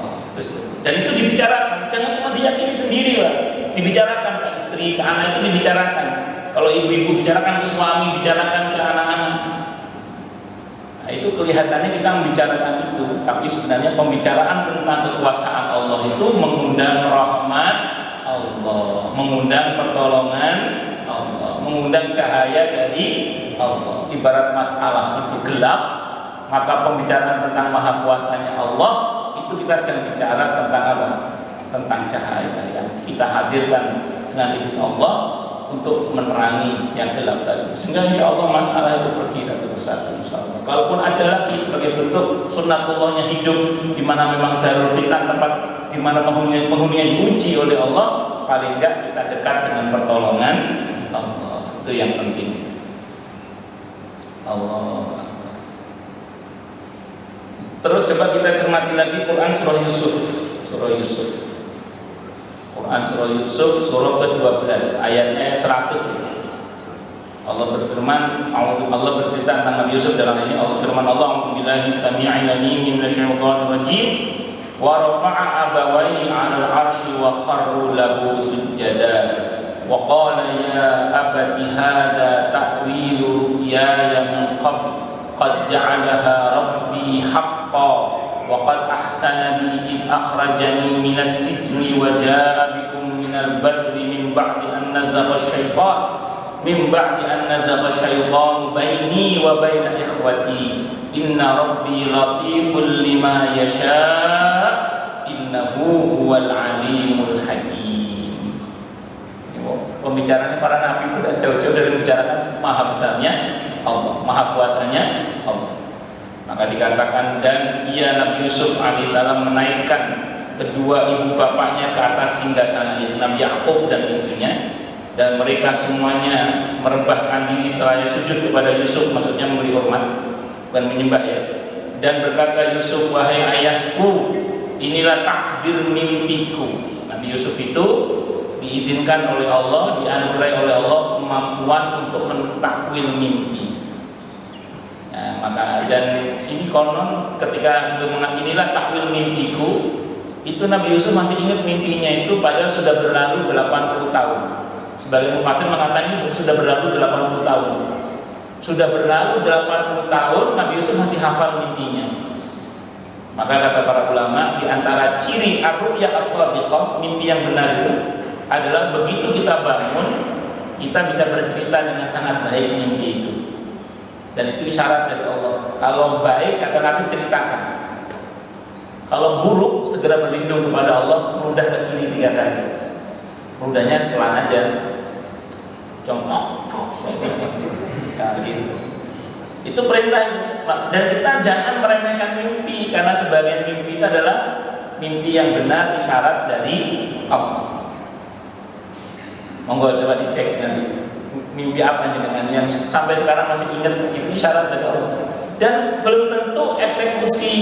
Dan itu dibicarakan. Jangan cuma diyakini sendiri lah. Dibicarakan ke istri, ke anak itu dibicarakan. Kalau ibu-ibu bicarakan ke suami, bicarakan ke anak-anak. Nah, itu kelihatannya kita membicarakan itu, tapi sebenarnya pembicaraan tentang kekuasaan Allah itu mengundang rahmat Allah, mengundang pertolongan Allah, mengundang cahaya dari Allah. Ibarat masalah itu gelap, maka pembicaraan tentang maha kuasanya Allah itu kita sedang bicara tentang apa? Tentang cahaya yang kita hadirkan dengan izin Allah untuk menerangi yang gelap tadi. Sehingga insya Allah masalah itu pergi satu persatu. Insya Allah. Kalaupun ada lagi sebagai bentuk sunnatullahnya hidup, di mana memang darul fitan, tempat di mana penghuninya diuji oleh Allah, paling enggak kita dekat dengan pertolongan Allah. Itu yang penting. Allah. Terus coba kita cermati lagi Quran surah Yusuf. Surah Yusuf. Quran surah Yusuf surah ke-12 ayatnya 100. Allah berfirman, Allah bercerita tentang Nabi Yusuf dalam ini. Allah firman Allah, "A'udzubillahi samii'il 'aliim minasyaitonir rajiim wa rafa'a abawayhi 'alal 'arsyi wa kharru lahu sujada wa qala ya abati hadza ta'wilu ru'yaya min qabl qad ja'alaha rabbi haqqan وقد أحسن بي إذ أخرجني من السجن وجاء بكم من البر من بعد أن نزغ الشيطان بيني وبين إخوتي إن ربي لطيف لما يشاء إنه هو العليم الحكيم. Pembicaraan para nabi itu tidak jauh-jauh dari membicarakan maha besarnya Allah, maha kuasanya Allah. Maka dikatakan, dan ia Nabi Yusuf alaihissalam menaikkan kedua ibu bapaknya ke atas singgasana, Nabi Yakub dan istrinya, dan mereka semuanya merebahkan diri seraya sujud kepada Yusuf, maksudnya memberi hormat dan menyembah ya. Dan berkata Yusuf, wahai ayahku, inilah takdir mimpiku. Nabi Yusuf itu diizinkan oleh Allah, dianugerahi oleh Allah kemampuan untuk mentakwil mimpi. Nah, maka dan ini konon ketika inilah takwil mimpiku, itu Nabi Yusuf masih ingat mimpinya itu padahal sudah berlalu 80 tahun. Sebagai mufassir mengatakan sudah berlalu 80 tahun. Sudah berlalu 80 tahun Nabi Yusuf masih hafal mimpinya. Maka kata para ulama, di antara ciri ar-ru'ya as-shadiqah, mimpi yang benar itu adalah begitu kita bangun, kita bisa bercerita dengan sangat baik mimpi itu. Dan itu isyarat dari Allah. Kalau baik kata Nabi ceritakan. Kalau buruk segera berlindung kepada Allah, meludah ke kiri 3 kali. Meludahnya setelah aja. Contoh. Nah, gitu. Itu perintah. Dan kita jangan meremehkan mimpi, karena sebagian mimpi itu adalah mimpi yang benar isyarat dari Allah. Monggo coba dicek nanti mimpi apa dengan yang sampai sekarang masih ingat itu isyarat dari Allah. Dan belum tentu eksekusi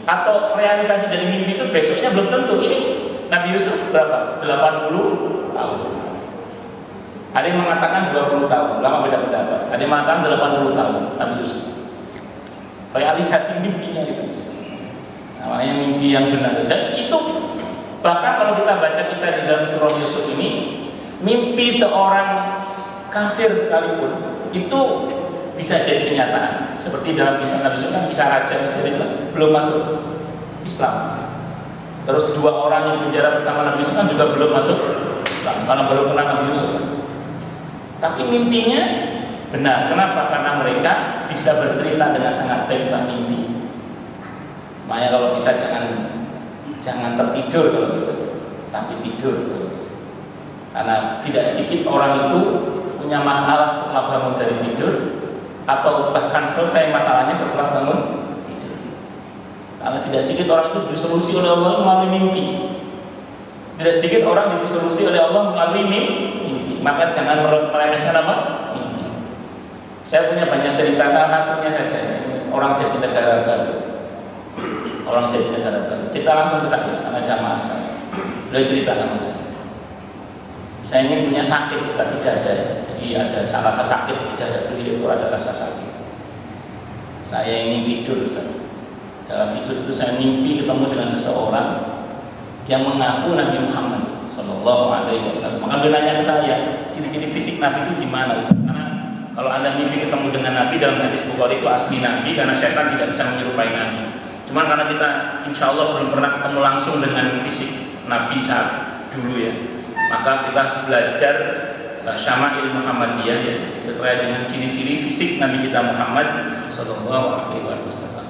atau realisasi dari mimpi itu besoknya belum tentu. Ini Nabi Yusuf berapa? 80 tahun. Ada yang mengatakan 20 tahun, lama beda pendapat. Ada yang mengatakan 80 tahun Nabi Yusuf. Realisasi mimpinya itu. Namanya mimpi yang benar. Dan itu bahkan kalau kita baca kisah di dalam surah Yusuf ini, mimpi seorang kafir sekalipun itu bisa jadi kenyataan. Seperti dalam kisah Nabi Yusuf kan kisah raja Mesir belum masuk Islam. Terus dua orang yang penjara bersama Nabi Yusuf kan juga belum masuk Islam karena baru kenal Nabi Yusuf. Tapi mimpinya benar. Kenapa? Karena mereka bisa bercerita dengan sangat baik tentang mimpi. Makanya kalau bisa jangan tertidur kalau bisa, tapi tidur kalau bisa. Karena tidak sedikit orang itu punya masalah setelah bangun dari tidur, atau bahkan selesai masalahnya setelah bangun tidur. Karena tidak sedikit orang itu diberi solusi oleh Allah melalui mimpi. Tidak sedikit orang diberi solusi oleh Allah melalui mimpi. Maka jangan meremehkan apa? Mimpi. Saya punya banyak cerita, salah satunya saja orang jadi negara baru. Orang jadi negara baru. Cerita langsung ke saya karena jamaah saya. Beliau cerita sama saya. Saya ini punya sakit di dada. Jadi ada rasa sakit di dada beliau itu ada rasa sakit. Saya ini tidur, Ustaz. Dalam tidur itu saya mimpi ketemu dengan seseorang yang mengaku Nabi Muhammad Sallallahu Alaihi Wasallam. Maka dia nanya ke saya, ciri-ciri fisik Nabi itu gimana, Ustaz? Karena kalau anda mimpi ketemu dengan Nabi dalam hadis Bukhari itu asli Nabi, karena setan tidak bisa menyerupai Nabi. Cuma karena kita insya Allah belum pernah ketemu langsung dengan fisik Nabi saat dulu ya, maka kita harus belajar Syama'il Muhammadiyah ya, terkait dengan ciri-ciri fisik Nabi kita Muhammad Sallallahu Alaihi Wasallam.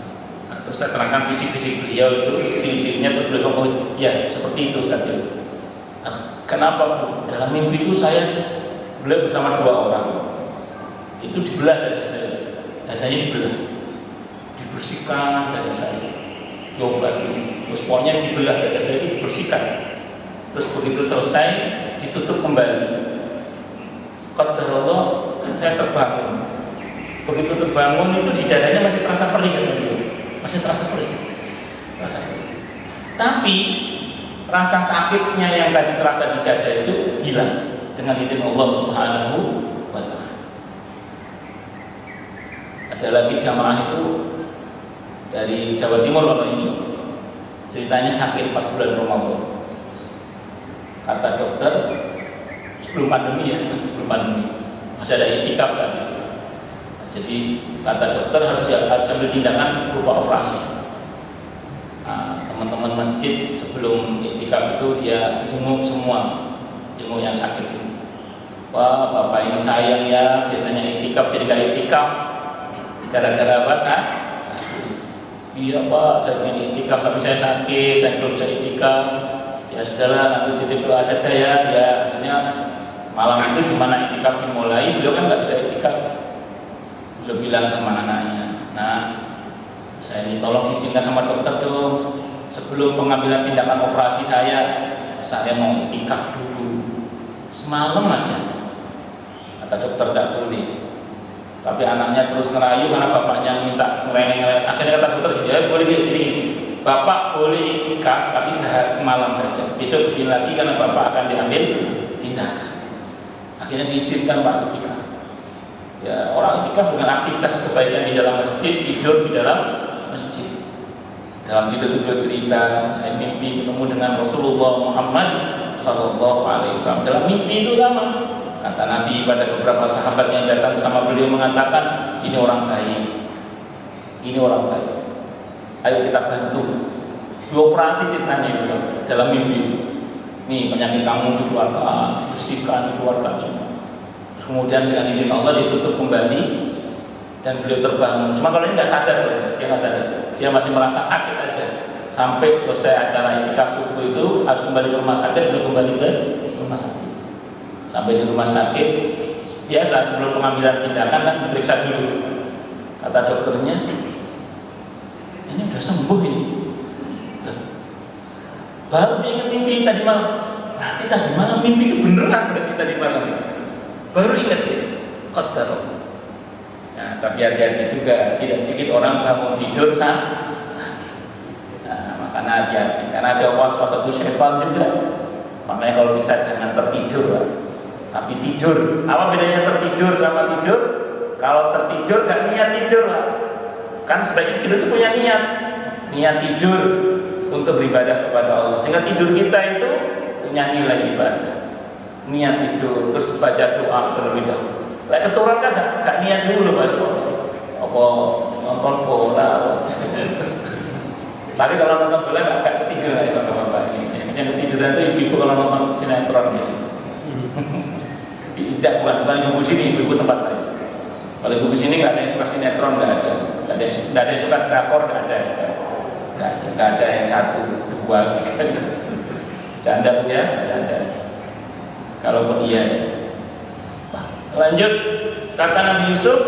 Nah, terus saya terangkan fisik-fisik beliau itu, ciri-cirinya, terus beliau ngomong, ya seperti itu Ustaz. Kenapa Bu? Dalam mimpi itu beliau bersama dua orang. Itu dibelah dada saya. Dadanya dibelah. Dibersihkan dada saya. Diobati. Terus pokoknya dibelah dada saya itu dibersihkan. Terus begitu selesai ditutup kembali. Qadarullah saya terbangun. Begitu terbangun itu di dadanya masih terasa perih kan beliau. Masih terasa perih. Terasa perih. Tapi rasa sakitnya yang tadi terasa di dada itu hilang dengan izin Allah Subhanahu wa Ta'ala. Ada lagi jamaah itu dari Jawa Timur kalau ini ceritanya sakit pas bulan Ramadan. Kata dokter sebelum pandemi ya, sebelum pandemi masih ada itikaf saat itu. Jadi kata dokter harus ambil tindakan berupa operasi. Teman-teman masjid sebelum itikaf itu dia jenguk semua, jenguk yang sakit itu. Wah bapak ini sayang ya, biasanya itikaf jadi gak itikaf gara-gara apa? Iya Pak, saya ingin itikaf tapi saya sakit, saya belum bisa itikaf. Ya sudahlah, nanti titip doa saja ya. Ya akhirnya malam itu gimana itikaf dimulai, beliau kan nggak bisa itikaf. Beliau bilang sama anaknya, nah saya ini tolong diizinkan sama dokter dong. Sebelum pengambilan tindakan operasi saya mau itikaf dulu. Semalam aja. Kata dokter tidak boleh. Tapi anaknya terus ngerayu karena bapaknya minta ngereng-ngereng. Akhirnya kata dokter, ya boleh gini. Bapak boleh itikaf tapi semalam saja. Besok kesini lagi karena bapak akan diambil tindakan. Akhirnya diizinkan Pak itikaf. Ya orang itikaf dengan aktivitas kebaikan di dalam masjid, tidur di dalam masjid. Dalam tidur itu beliau cerita, saya mimpi ketemu dengan Rasulullah Muhammad Sallallahu Alaihi Wasallam. Dalam mimpi itu lama. Kata Nabi pada beberapa sahabat yang datang sama beliau mengatakan, ini orang baik, ini orang baik. Ayo kita bantu. Dioperasi ceritanya itu dalam mimpi. Nih penyakit kamu dikeluarkan, bersihkan, dikeluarkan semua. Kemudian dengan izin Allah ditutup kembali dan beliau terbangun. Cuma kalau ini nggak sadar, dia nggak sadar. Dia masih merasa sakit aja. Sampai selesai acara itikaf subuh itu harus kembali ke rumah sakit, beliau kembali ke rumah sakit. Sampai di rumah sakit, biasa sebelum pengambilan tindakan kan diperiksa dulu. Kata dokternya, ini udah sembuh ini. Baru dia ingat mimpi tadi malam. Berarti tadi malam mimpi itu beneran berarti tadi malam. Baru ingat dia. Qadarullah. Nah, tapi hati-hati juga, tidak sedikit orang bangun tidur sakit. Nah, makanya hati-hati, karena ada was-was itu syaitan juga. Makanya kalau bisa jangan tertidur, Pak. Tapi tidur. Apa bedanya tertidur sama tidur? Kalau tertidur gak niat tidur, Pak. Kan sebaiknya tidur itu punya niat tidur untuk beribadah kepada Allah. Sehingga tidur kita itu punya nilai ibadah. Niat tidur, terus baca doa terlebih dahulu. Lah keturun kan gak niat dulu Mas. Apa nonton bola. Tapi kalau nonton bola gak ketidur lah ya Bapak-bapak. Yang ketiduran itu ibu kalau nonton sinetron gitu. Tidak, bukan ibu sini, ibu tempat lain. Kalau ibu sini nggak ada yang suka sinetron, nggak ada yang suka drakor, nggak ada yang satu, dua, canda ya, canda. Kalaupun iya. Lanjut, kata Nabi Yusuf,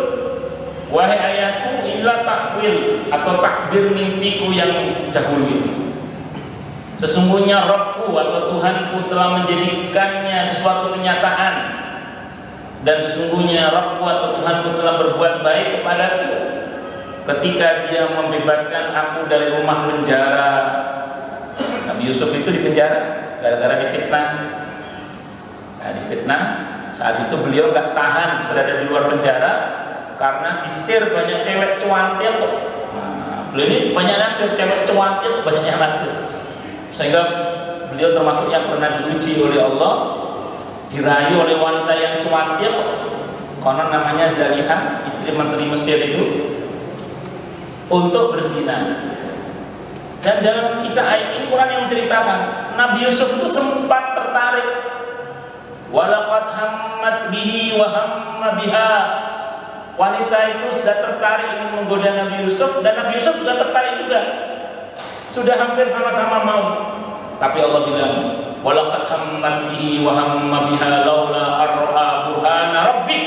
wahai ayahku, inilah takwil atau takbir mimpiku yang dahulu itu. Sesungguhnya Rabbku atau Tuhanku telah menjadikannya sesuatu kenyataan, dan sesungguhnya Rabbku atau Tuhanku telah berbuat baik kepadaku ketika dia membebaskan aku dari rumah penjara. Nabi Yusuf itu di penjara gara-gara difitnah. Nah, difitnah. Saat itu beliau nggak tahan berada di luar penjara karena disir banyak cewek cuantil. Nah, beliau ini banyak naksir, cewek cuantil banyak yang naksir, sehingga beliau termasuk yang pernah diuji oleh Allah, dirayu oleh wanita yang cuantil, konon namanya Zalihah, istri menteri Mesir itu, untuk berzina. Dan dalam kisah ayat ini Quran yang menceritakan Nabi Yusuf itu sempat tertarik. Walaqad hammat bihi wa hamma biha. Wanita itu sudah tertarik ingin menggoda Nabi Yusuf, dan Nabi Yusuf sudah tertarik juga. Sudah hampir sama-sama mau. Tapi Allah bilang, walaqad hammat bihi wa hamma biha laula ar'a burhana rabbik.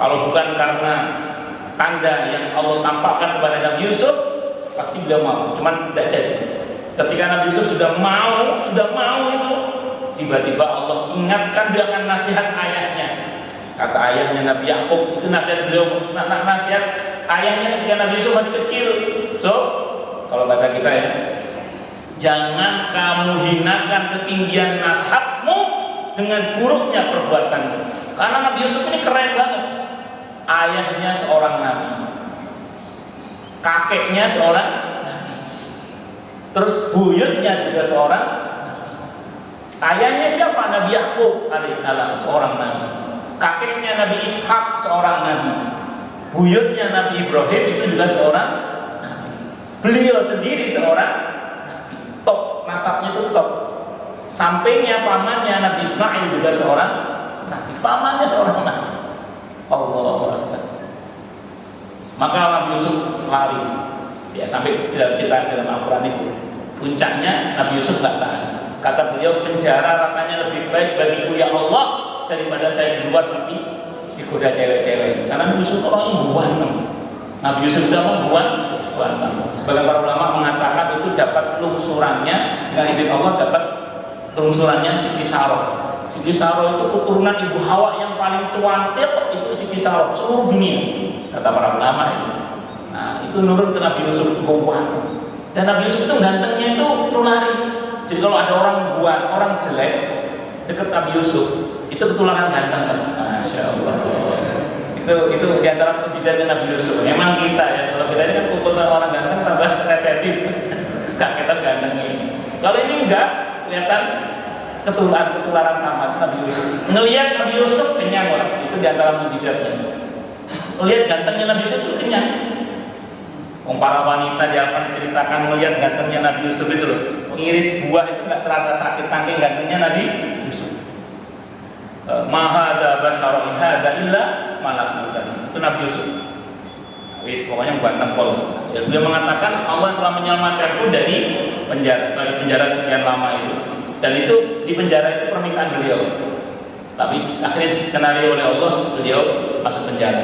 Kalau bukan karena tanda yang Allah tampakkan kepada Nabi Yusuf, pasti beliau mau. Cuman tidak jadi. Ketika Nabi Yusuf sudah mau itu, tiba-tiba Allah ingatkan dia akan nasihat ayahnya. Kata ayahnya Nabi Yakub, itu nasihat beliau, nasihat ayahnya ketika Nabi Yusuf masih kecil. So, kalau bahasa kita ya, jangan kamu hinakan ketinggian nasabmu dengan buruknya perbuatanmu. Karena Nabi Yusuf ini keren banget. Ayahnya seorang nabi, kakeknya seorang nabi, terus buyutnya juga seorang. Ayahnya siapa? Nabi Yakub alaihissalam, seorang nabi. Kakeknya Nabi Ishak, seorang nabi. Buyutnya Nabi Ibrahim itu juga seorang nabi. Beliau sendiri seorang nabi. Top, nasabnya itu top. Sampingnya pamannya Nabi Ismail juga seorang nabi. Pamannya seorang nabi. Allahu Akbar. Maka Nabi Yusuf lari. Ya, sampai kita dalam Al-Quran itu. Puncaknya Nabi Yusuf gak tahan. Kata beliau, penjara rasanya lebih baik bagiku ya Allah daripada saya di luar nanti digoda cewek-cewek. Karena Nabi Yusuf orang yang buantem. Nabi Yusuf itu apa? Buantem. Sebagian para ulama mengatakan itu dapat lungsurannya, dengan izin Allah dapat lungsurannya Siti Saroh. Siti Saroh itu keturunan Ibu Hawa yang paling cuantil, itu Siti Saroh seluruh dunia. Kata para ulama itu. Nah, itu nurun ke Nabi Yusuf itu buantem. Dan Nabi Yusuf itu gantengnya itu nulari. Jadi kalau ada orang jelek dekat Nabi Yusuf, itu ketularan ganteng kan? Masya Allah. Itu diantara mukjizatnya Nabi Yusuf. Memang kita ya, kalau kita ini kan kumpulan orang ganteng tambah resesif. Kita ganteng ini. Kalau ini enggak, kelihatan ketularan tamat Nabi Yusuf. Ngelihat Nabi Yusuf kenyang orang, itu diantara mukjizatnya. Lihat gantengnya Nabi Yusuf itu kenyang. Para wanita di Al-Quran ceritakan melihat gantengnya Nabi Yusuf itu loh. Mengiris buah itu nggak terasa sakit saking gantengnya Nabi Yusuf. Mahada basyara in hada illa malakul karim. Itu Nabi Yusuf. Wis pokoknya buat tempol. Dia mengatakan Allah telah menyelamatkanku dari penjara. Setelah di penjara sekian lama itu. Dan itu di penjara itu permintaan beliau. Tapi akhirnya skenario oleh Allah, beliau masuk penjara.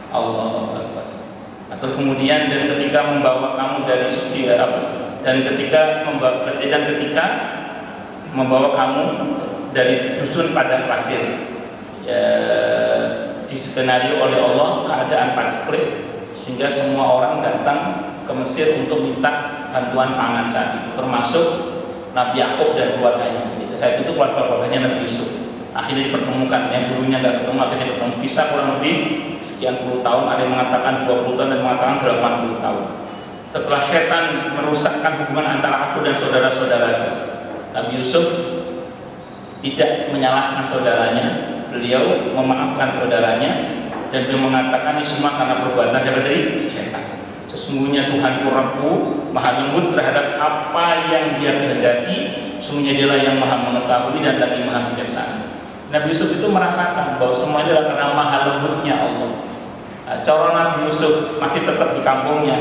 Allah Akbar. Atau kemudian dan ketika membawa kamu dari Dan ketika membawa kamu dari dusun padang pasir, ya, diskenario oleh Allah keadaan paceklik sehingga semua orang datang ke Mesir untuk minta bantuan pangan saat itu, termasuk Nabi Yakub dan keluarganya. Saat itu keluarganya Nabi Yusuf akhirnya dipertemukan, yang dulunya nggak ketemu akhirnya bertemu, pisah kurang lebih sekian puluh tahun, ada yang mengatakan 20 tahun dan mengatakan 80 tahun. Setelah setan merusakkan hubungan antara aku dan saudara-saudaraku, Nabi Yusuf tidak menyalahkan saudaranya, beliau memaafkan saudaranya dan beliau mengatakan ini semua karena perbuatan dari setan. Sesungguhnya Tuhanku Rabbku maha lembut terhadap apa yang dia kehendaki, sesungguhnya dialah yang maha mengetahui dan lagi maha bijaksana. Nabi Yusuf itu merasakan bahwa semua itu adalah karena maha lembutnya Allah. Cara Nabi Yusuf masih tetap di kampungnya,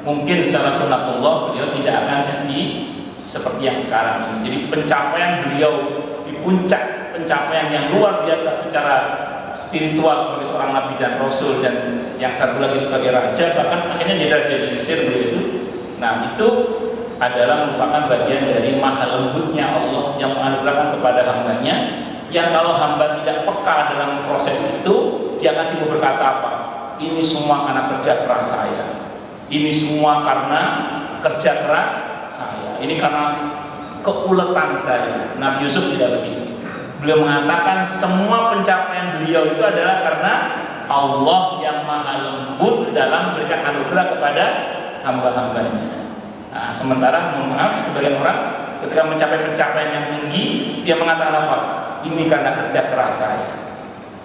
mungkin secara sunatullah beliau tidak akan jadi seperti yang sekarang ini. Jadi pencapaian beliau di puncak pencapaian yang luar biasa secara spiritual sebagai seorang nabi dan rasul, dan yang satu lagi sebagai raja, bahkan akhirnya dia raja di Mesir beliau itu. Nah, itu adalah merupakan bagian dari maha lembutnya Allah yang menganugerahkan kepada hambanya, yang kalau hamba tidak peka dalam proses itu, dia akan sibuk berkata apa? Ini semua karena kerja keras saya, ini semua karena kerja keras saya, ini karena keuletan saya. Nabi Yusuf tidak begitu. Beliau mengatakan semua pencapaian beliau itu adalah karena Allah yang maha lembut dalam memberikan anugerah kepada hamba-hambanya. Nah, sementara mohon maaf, sebagian orang ketika mencapai pencapaian yang tinggi, dia mengatakan apa? Ini karena kerja keras saya,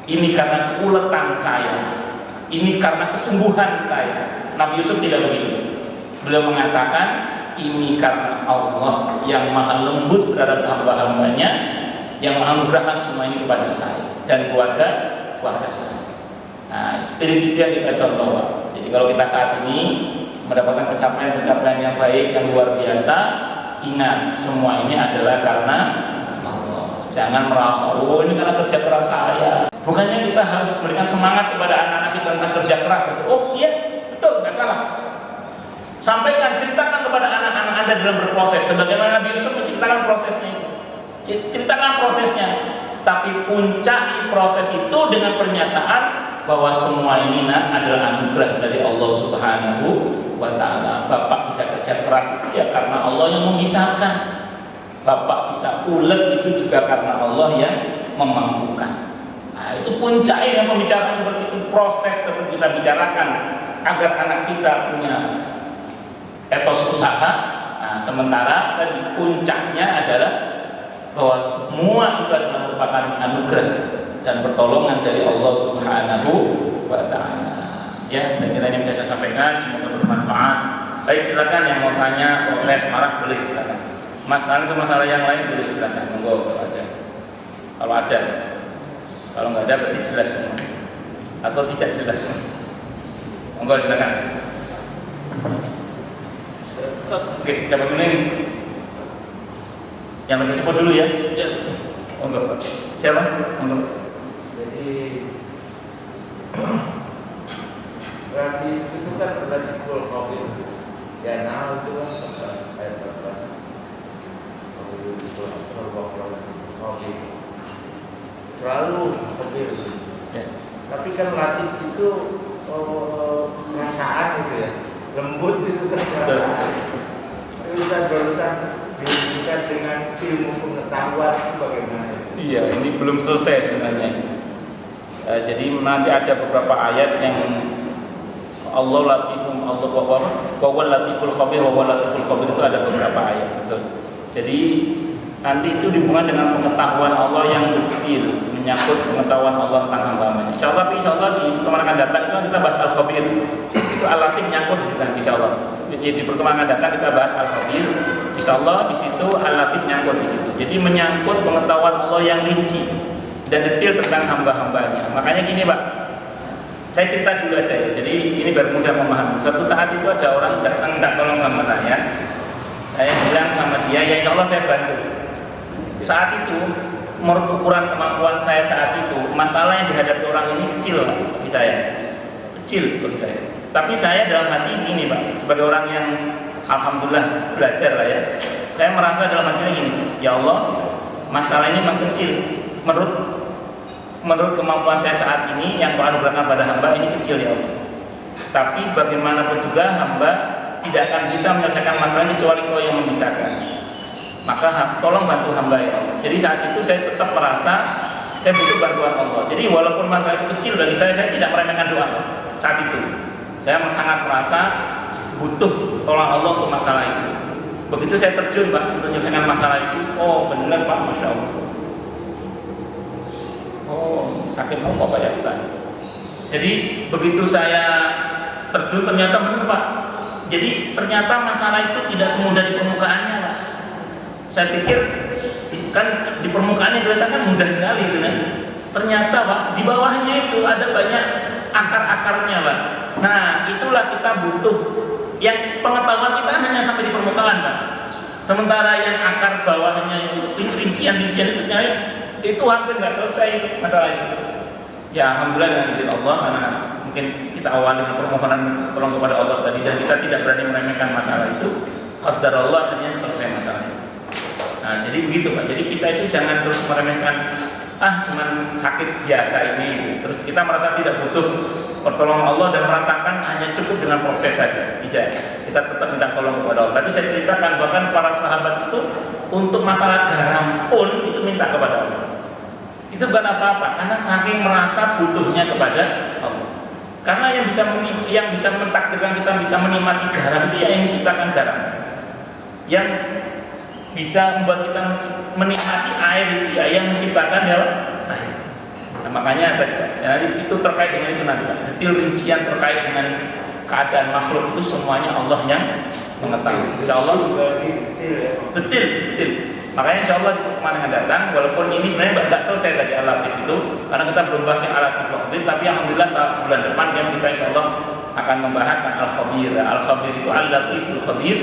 ini karena keuletan saya, ini karena kesungguhan saya. Nabi Yusuf tidak begitu. Beliau mengatakan ini karena Allah yang maha lembut terhadap hamba-hambanya, yang menganugerahkan semua ini kepada saya dan keluarga saya. Nah, spirit itu yang kita contoh. Jadi kalau kita saat ini mendapatkan pencapaian yang baik, yang luar biasa, ingat semua ini adalah karena Allah. Jangan merasa, oh ini karena kerja keras saya. Bukannya kita harus memberikan semangat kepada anak-anak kita tentang kerja keras. Oh iya, betul, nggak salah. Sampaikan, ceritakan kepada anak-anak Anda dalam berproses, sebagaimana Nabi Yusuf menciptakan prosesnya itu. Ceritakan prosesnya, tapi puncaki proses itu dengan pernyataan bahwa semua ini adalah anugerah dari Allah Subhanahu wa Ta'ala. Bapak bisa kerja keras itu ya karena Allah yang memisahkan. Bapak bisa ulet itu juga karena Allah yang memampukan. Nah, itu puncaknya yang pembicaraan seperti itu. Proses tetap kita bicarakan agar anak kita punya etos usaha. Nah, sementara tadi puncaknya adalah bahwa semua itu adalah merupakan anugerah dan pertolongan dari Allah Subhanahu wa Ta'ala. Ya, saya kira ini bisa saya sampaikan, semoga bermanfaat. Baik, silakan yang mau tanya, protes, marah boleh silakan. Masalah itu masalah yang lain boleh silakan. Monggo kalau ada. Kalau nggak ada berarti jelas semua. Atau tidak jelas. Monggo silakan. Oke, dapat dulu ini. Yang lebih cepat dulu ya. Ya. Monggo. Siapa? Monggo. Jadi berarti itu kan berarti full COVID. Ya, nah itu kan pasal ayat berapa? COVID. Selalu COVID. Ya. Tapi kan latif itu perasaan gitu ya. Lembut itu kan perasaan. Urusan diurusan dengan ilmu pengetahuan itu bagaimana? Iya, ini belum selesai sebenarnya. Jadi nanti ada beberapa ayat yang Allah latifum, Allah wa latiful khabir, wa latiful khabir itu ada beberapa ayat, betul. Jadi nanti itu dihubungkan dengan pengetahuan Allah yang detail, menyangkut pengetahuan Allah tentang hamba-hambanya. Insyaallah di pertemuan akan datang itu kita bahas al-khabir. Itu al-latif nyangkut di situ insyaallah. Di pertemuan akan datang kita bahas al-khabir. Insyaallah di situ al-latif nyangkut di situ. Jadi menyangkut pengetahuan Allah yang rinci dan detail tentang hamba-hambanya. Makanya gini, Pak. Saya cerita dulu aja ya. Jadi ini biar mudah memahami. Suatu saat itu ada orang datang minta tolong sama saya. Saya bilang sama dia, ya insyaallah saya bantu. Saat itu menurut ukuran kemampuan saya saat itu, masalah yang dihadapi orang ini kecil bagi saya. Kecil bagi saya. Tapi saya dalam hati ini, Pak, sebagai orang yang alhamdulillah belajar lah ya. Saya merasa dalam hatinya gini, ya Allah, masalah ini memang kecil menurut kemampuan saya saat ini yang Kau anugerahkan pada hamba ini kecil ya Allah. Tapi bagaimanapun juga hamba tidak akan bisa menyelesaikan masalah ini kecuali Kau yang memisahkan. Maka tolong bantu hamba ya Allah. Jadi saat itu saya tetap merasa saya butuh bantuan Allah. Jadi walaupun masalah itu kecil bagi saya tidak meremehkan doa saat itu. Saya sangat merasa butuh tolong Allah untuk masalah itu. Begitu saya terjun Pak untuk menyelesaikan masalah itu, oh benar Pak, Masya Allah. Oh sakit mau Pak ya Pak. Jadi begitu saya terjun ternyata benar Pak. Jadi ternyata masalah itu tidak semudah di permukaannya Pak. Saya pikir kan di permukaannya kelihatan mudah sekali kan. Ternyata Pak di bawahnya itu ada banyak akar-akarnya Pak. Nah itulah kita butuh. Yang pengetahuan kita hanya sampai di permukaan Pak. Sementara yang akar bawahnya itu rincian-rincian itu hampir nggak selesai masalah itu. Ya alhamdulillah dengan izin Allah, karena mungkin kita awal dengan permohonan tolong kepada Allah tadi dan kita tidak berani meremehkan masalah itu. Qadarullah akhirnya selesai masalah itu. Nah jadi begitu Pak. Jadi kita itu jangan terus meremehkan cuman sakit biasa ini. Terus kita merasa tidak butuh pertolongan Allah dan merasakan hanya cukup dengan proses saja. Tidak, kita tetap minta tolong kepada Allah. Tadi saya ceritakan bahkan para sahabat itu untuk masalah garam pun itu minta kepada Allah. Itu bukan apa-apa, karena saking merasa butuhnya kepada Allah. Karena yang bisa mentakdirkan kita bisa menikmati garam itu yang menciptakan garam. Yang bisa membuat kita menikmati air itu yang menciptakan air. Nah, makanya itu terkait dengan itu nanti detil rincian terkait dengan keadaan makhluk itu semuanya Allah yang mengetahui. Insyaallah detil. Makanya insyaallah di pertemuan yang datang, walaupun ini sebenarnya tidak selesai tadi Al-Latif itu, karena kita belum bahas yang Al-Latif Al-Khabir, tapi alhamdulillah bulan depan yang kita insyaallah akan membahas tentang Al-Khabir. Al-Khabir itu Al-Latif Al-Khabir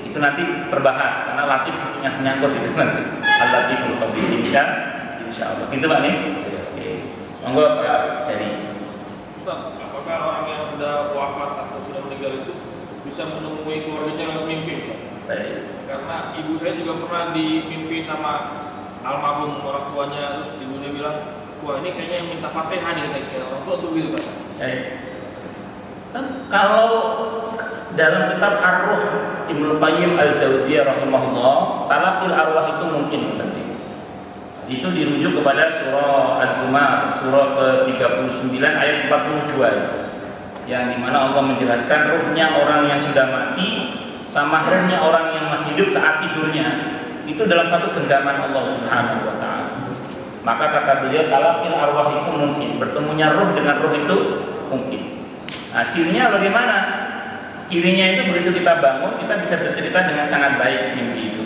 itu nanti terbahas karena Latif mestinya senyangkut itu nanti Al-Latif Al-Khabir insyaallah. Gitu Pak nih. Monggo Pak dari Ustaz, apakah orang yang sudah wafat atau sudah meninggal itu bisa menemui keluarganya lewat mimpi? Baik. Karena ibu saya juga pernah dimimpi sama almarhum orang tuanya, terus ibunya bilang, wah ini kayaknya yang minta Fatihah nih katanya orang tua tuh gitu Ustaz. Kalau dalam kitab Ar-Ruh Ibnu Qayyim Al-Jauziyah rahimahullah, talaqul arwah itu mungkin berarti. Itu dirujuk kepada surah Az-Zumar, surah ke-39 ayat 42 yang dimana Allah menjelaskan ruhnya orang yang sudah mati sama ruhnya orang yang masih hidup saat tidurnya itu dalam satu genggaman Allah Subhanahu wa ta'ala. Maka kata beliau talaqul arwah itu mungkin, bertemunya ruh dengan ruh itu mungkin. Nah cirinya bagaimana? Cirinya itu begitu kita bangun kita bisa bercerita dengan sangat baik mimpi itu.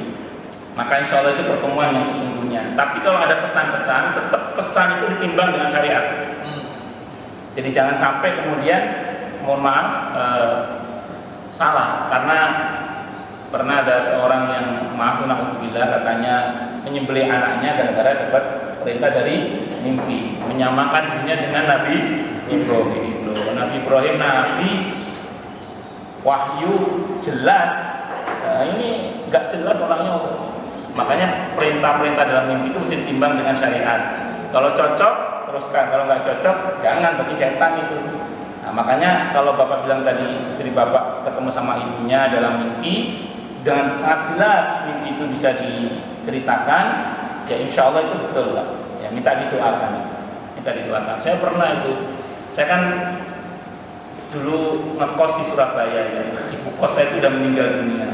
Maka insya Allah itu pertemuan yang sesungguhnya. Tapi kalau ada pesan-pesan, tetap pesan itu ditimbang dengan syariat. Jadi jangan sampai kemudian, mohon maaf, salah. Karena pernah ada seorang yang na'udzubillah katanya menyembelih anaknya gara-gara dapat perintah dari mimpi, menyamakan dirinya dengan Nabi Ibrahim. Nabi Ibrahim Nabi wahyu jelas. Nah, ini nggak jelas orangnya. Makanya perintah-perintah dalam mimpi itu mesti ditimbang dengan syariat. Kalau cocok teruskan, kalau nggak cocok jangan, bagi setan itu. Nah, makanya kalau bapak bilang tadi istri bapak ketemu sama ibunya dalam mimpi dengan sangat jelas mimpi itu bisa diceritakan, ya insya Allah itu betul lah. Ya minta didoakan. Saya pernah itu, saya kan dulu ngekos di Surabaya ya. Ibu kos saya itu udah meninggal dunia.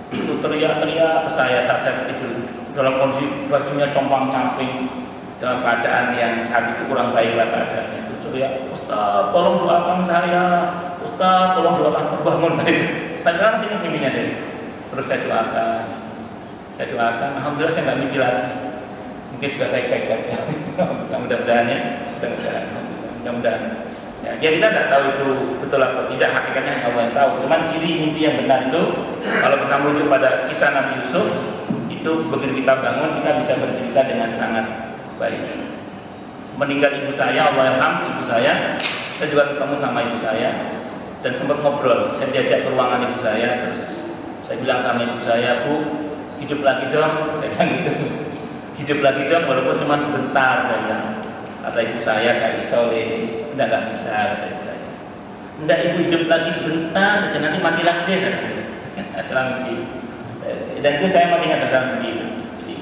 Itu teriak-teriak ke saya saat saya tidur dalam kondisi bajunya compang-camping dalam keadaan yang saat itu kurang baik lah keadaannya. Itu teriak, Ustaz tolong doakan saya, Ustaz tolong doakan terbangun saya. Saya kira masih ingat mimpinya saya. Terus saya doakan, alhamdulillah saya nggak mimpi lagi. Mungkin juga baik-baik saja. Mudah-mudahan ya, mudah-mudahan. Ya, kita tidak tahu itu betul atau tidak, hakikatnya Allah yang tahu. Cuman ciri mimpi yang benar itu, kalau kita merujuk pada kisah Nabi Yusuf, itu begitu kita bangun kita bisa bercerita dengan sangat baik. Meninggal ibu saya, Allah yarham ibu saya juga ketemu sama ibu saya dan sempat ngobrol. Saya diajak ke ruangan ibu saya, terus Saya bilang sama ibu saya, Bu, hidup lagi dong. Saya bilang gitu. Hidup lagi dong, walaupun cuma sebentar, saya bilang. Kata ibu saya, Kak Isole, nggak bisa, kata ibu saya. Nggak, ibu hidup lagi sebentar saja, nanti mati lagi deh. Dalam mimpi. Dan itu saya masih ingat dalam mimpi. Jadi,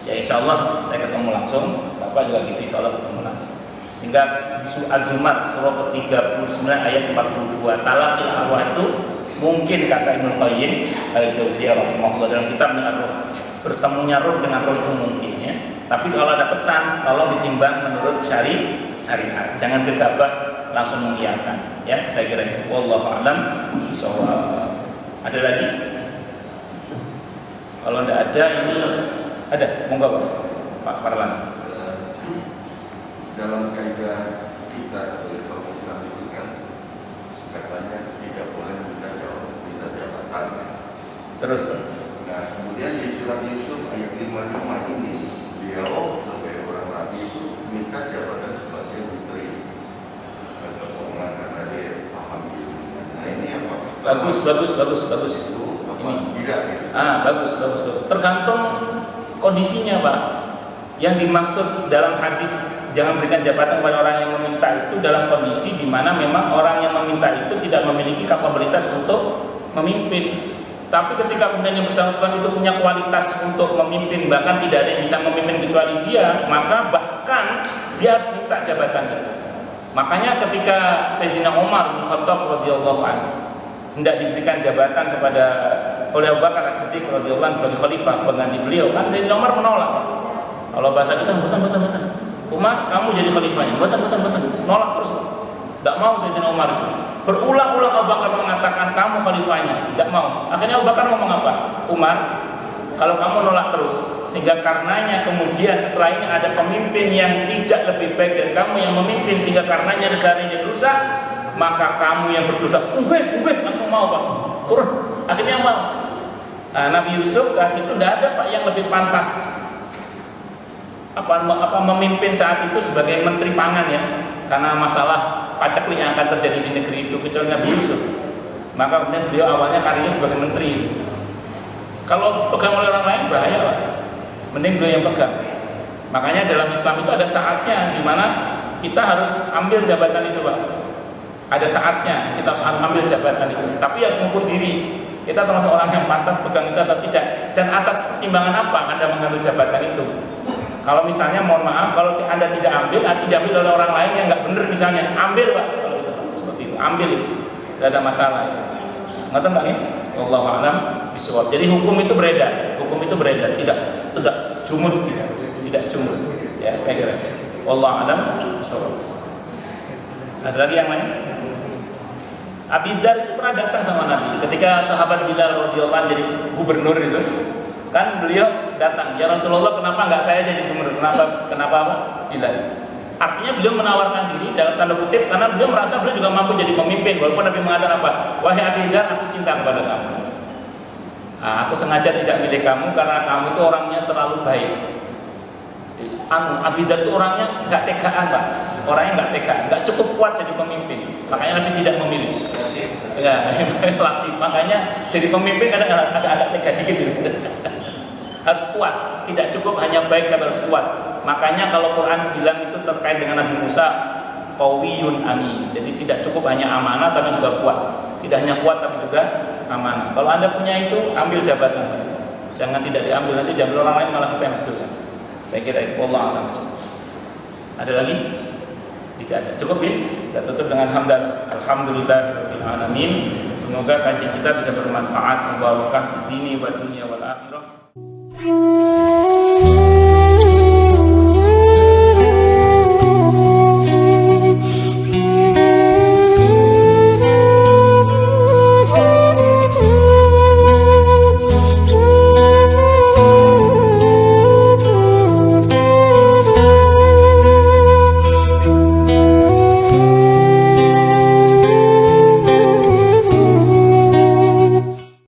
ya insya Allah saya ketemu langsung. Bapak juga gitu, insya Allah ketemu langsung. Sehingga di Az-Zumar surah ke-39 ayat 42, talaqil arwah itu mungkin kata Ibnu Qayyim al-Jauziyah rahimahullah dalam kitabnya Ar-Ruh, bertemunya roh dengan roh itu mungkin ya. Tapi kalau ada pesan, tolong ditimbang menurut syariat. Jangan gegabah langsung mengiyakan. Ya, saya kira itu. Wallahu a'lam bishawab. Ada lagi? Kalau tidak ada, ini ada. Monggo Pak Parlan. Dalam kaidah kita sebagai seorang Islam itu kan katanya tidak boleh minta jabatan. Terus. Nah, kemudian di surat Yusuf ayat 55 ini beliau sebagai orang nabi itu minta jabatan sebagai menteri atau keuangan karena dia paham ilmu. Nah ini apa? Bagus. Itu apa? Tidak. Gitu. Bagus. Tergantung kondisinya, Pak. Yang dimaksud dalam hadis jangan berikan jabatan kepada orang yang meminta itu dalam kondisi di mana memang orang yang meminta itu tidak memiliki kapabilitas untuk memimpin. Tapi ketika kemudian yang bersangkutan itu punya kualitas untuk memimpin, bahkan tidak ada yang bisa memimpin kecuali dia, maka bahkan dia harus minta jabatan itu. Makanya ketika Sayyidina Umar bin Khattab radhiyallahu anhu hendak diberikan jabatan kepada oleh Abu Bakar As-Siddiq radhiyallahu anhu sebagai khalifah pengganti beliau, kan Sayyidina Umar menolak. Kalau bahasa kita, betul. Umar, kamu jadi khalifahnya. Betul. Nolak terus. Tidak mau Sayyidina Umar itu. Berulang-ulang Abu Bakar mengatakan kamu khalifahnya. Tidak mau. Akhirnya Abu Bakar ngomong apa? Umar, kalau kamu nolak terus, sehingga karenanya kemudian setelah ini ada pemimpin yang tidak lebih baik dari kamu yang memimpin, sehingga karenanya negara ini rusak, maka kamu yang berdosa. Langsung mau, Pak. Turun. Akhirnya mau. Nah, Nabi Yusuf saat itu tidak ada, Pak, yang lebih pantas memimpin saat itu sebagai menteri pangan ya, karena masalah paceklik yang akan terjadi di negeri itu kecuali Nabi Yusuf. Maka kemudian beliau awalnya karirnya sebagai menteri. Kalau pegang oleh orang lain bahaya, Pak. Mending beliau yang pegang. Makanya dalam Islam itu ada saatnya di mana kita harus ambil jabatan itu, Pak. Ada saatnya kita harus ambil jabatan itu. Tapi harus mengukur diri. Kita termasuk orang yang pantas pegang itu atau tidak, dan atas pertimbangan apa Anda mengambil jabatan itu. Kalau misalnya, mohon maaf, kalau Anda tidak ambil oleh orang lain yang nggak benar misalnya, ambil, Pak. Kalau itu, seperti itu, ambil, tidak ada masalah. Ngerti nggak nih? Wallahu a'lam bishawab. Jadi hukum itu beredar, tidak jumud, tidak jumud. Ya, saya kira. Wallahu a'lam bishawab. Ada lagi yang lain? Abi Dzar itu pernah datang sama Nabi ketika sahabat Bilal radhiyallahu anhu jadi gubernur itu. Kan beliau datang, ya Rasulullah, kenapa nggak saya jadi gubernur? Kenapa Bilal? Artinya beliau menawarkan diri dalam tanda kutip karena beliau merasa beliau juga mampu jadi pemimpin. Walaupun Nabi mengatakan apa? Wahai Abi Dzar, aku cinta kepada kamu. Aku sengaja tidak milih kamu karena kamu itu orangnya terlalu baik. Abi Dzar itu orangnya nggak tegaan, Pak. Orangnya nggak tegaan, nggak cukup kuat jadi pemimpin. Makanya Nabi tidak memilih. Ya, makanya jadi pemimpin kadang agak tega dikit gitu. Harus kuat, tidak cukup hanya baik tapi harus kuat. Makanya kalau Quran bilang itu terkait dengan Nabi Musa, qawiyun amin. Jadi tidak cukup hanya amanah tapi juga kuat. Tidak hanya kuat tapi juga amanah. Kalau Anda punya itu, ambil jabatan. Jangan tidak diambil, nanti diambil orang lain malah kita yang dosa. Saya kira itu Allah alam. Ada lagi? Tidak ada. Cukup ya? Kita tutup dengan hamdalah. Alhamdulillahirabbil alamin. Semoga kajian kita bisa bermanfaat, membawakan dini wa dunia wal akhirah.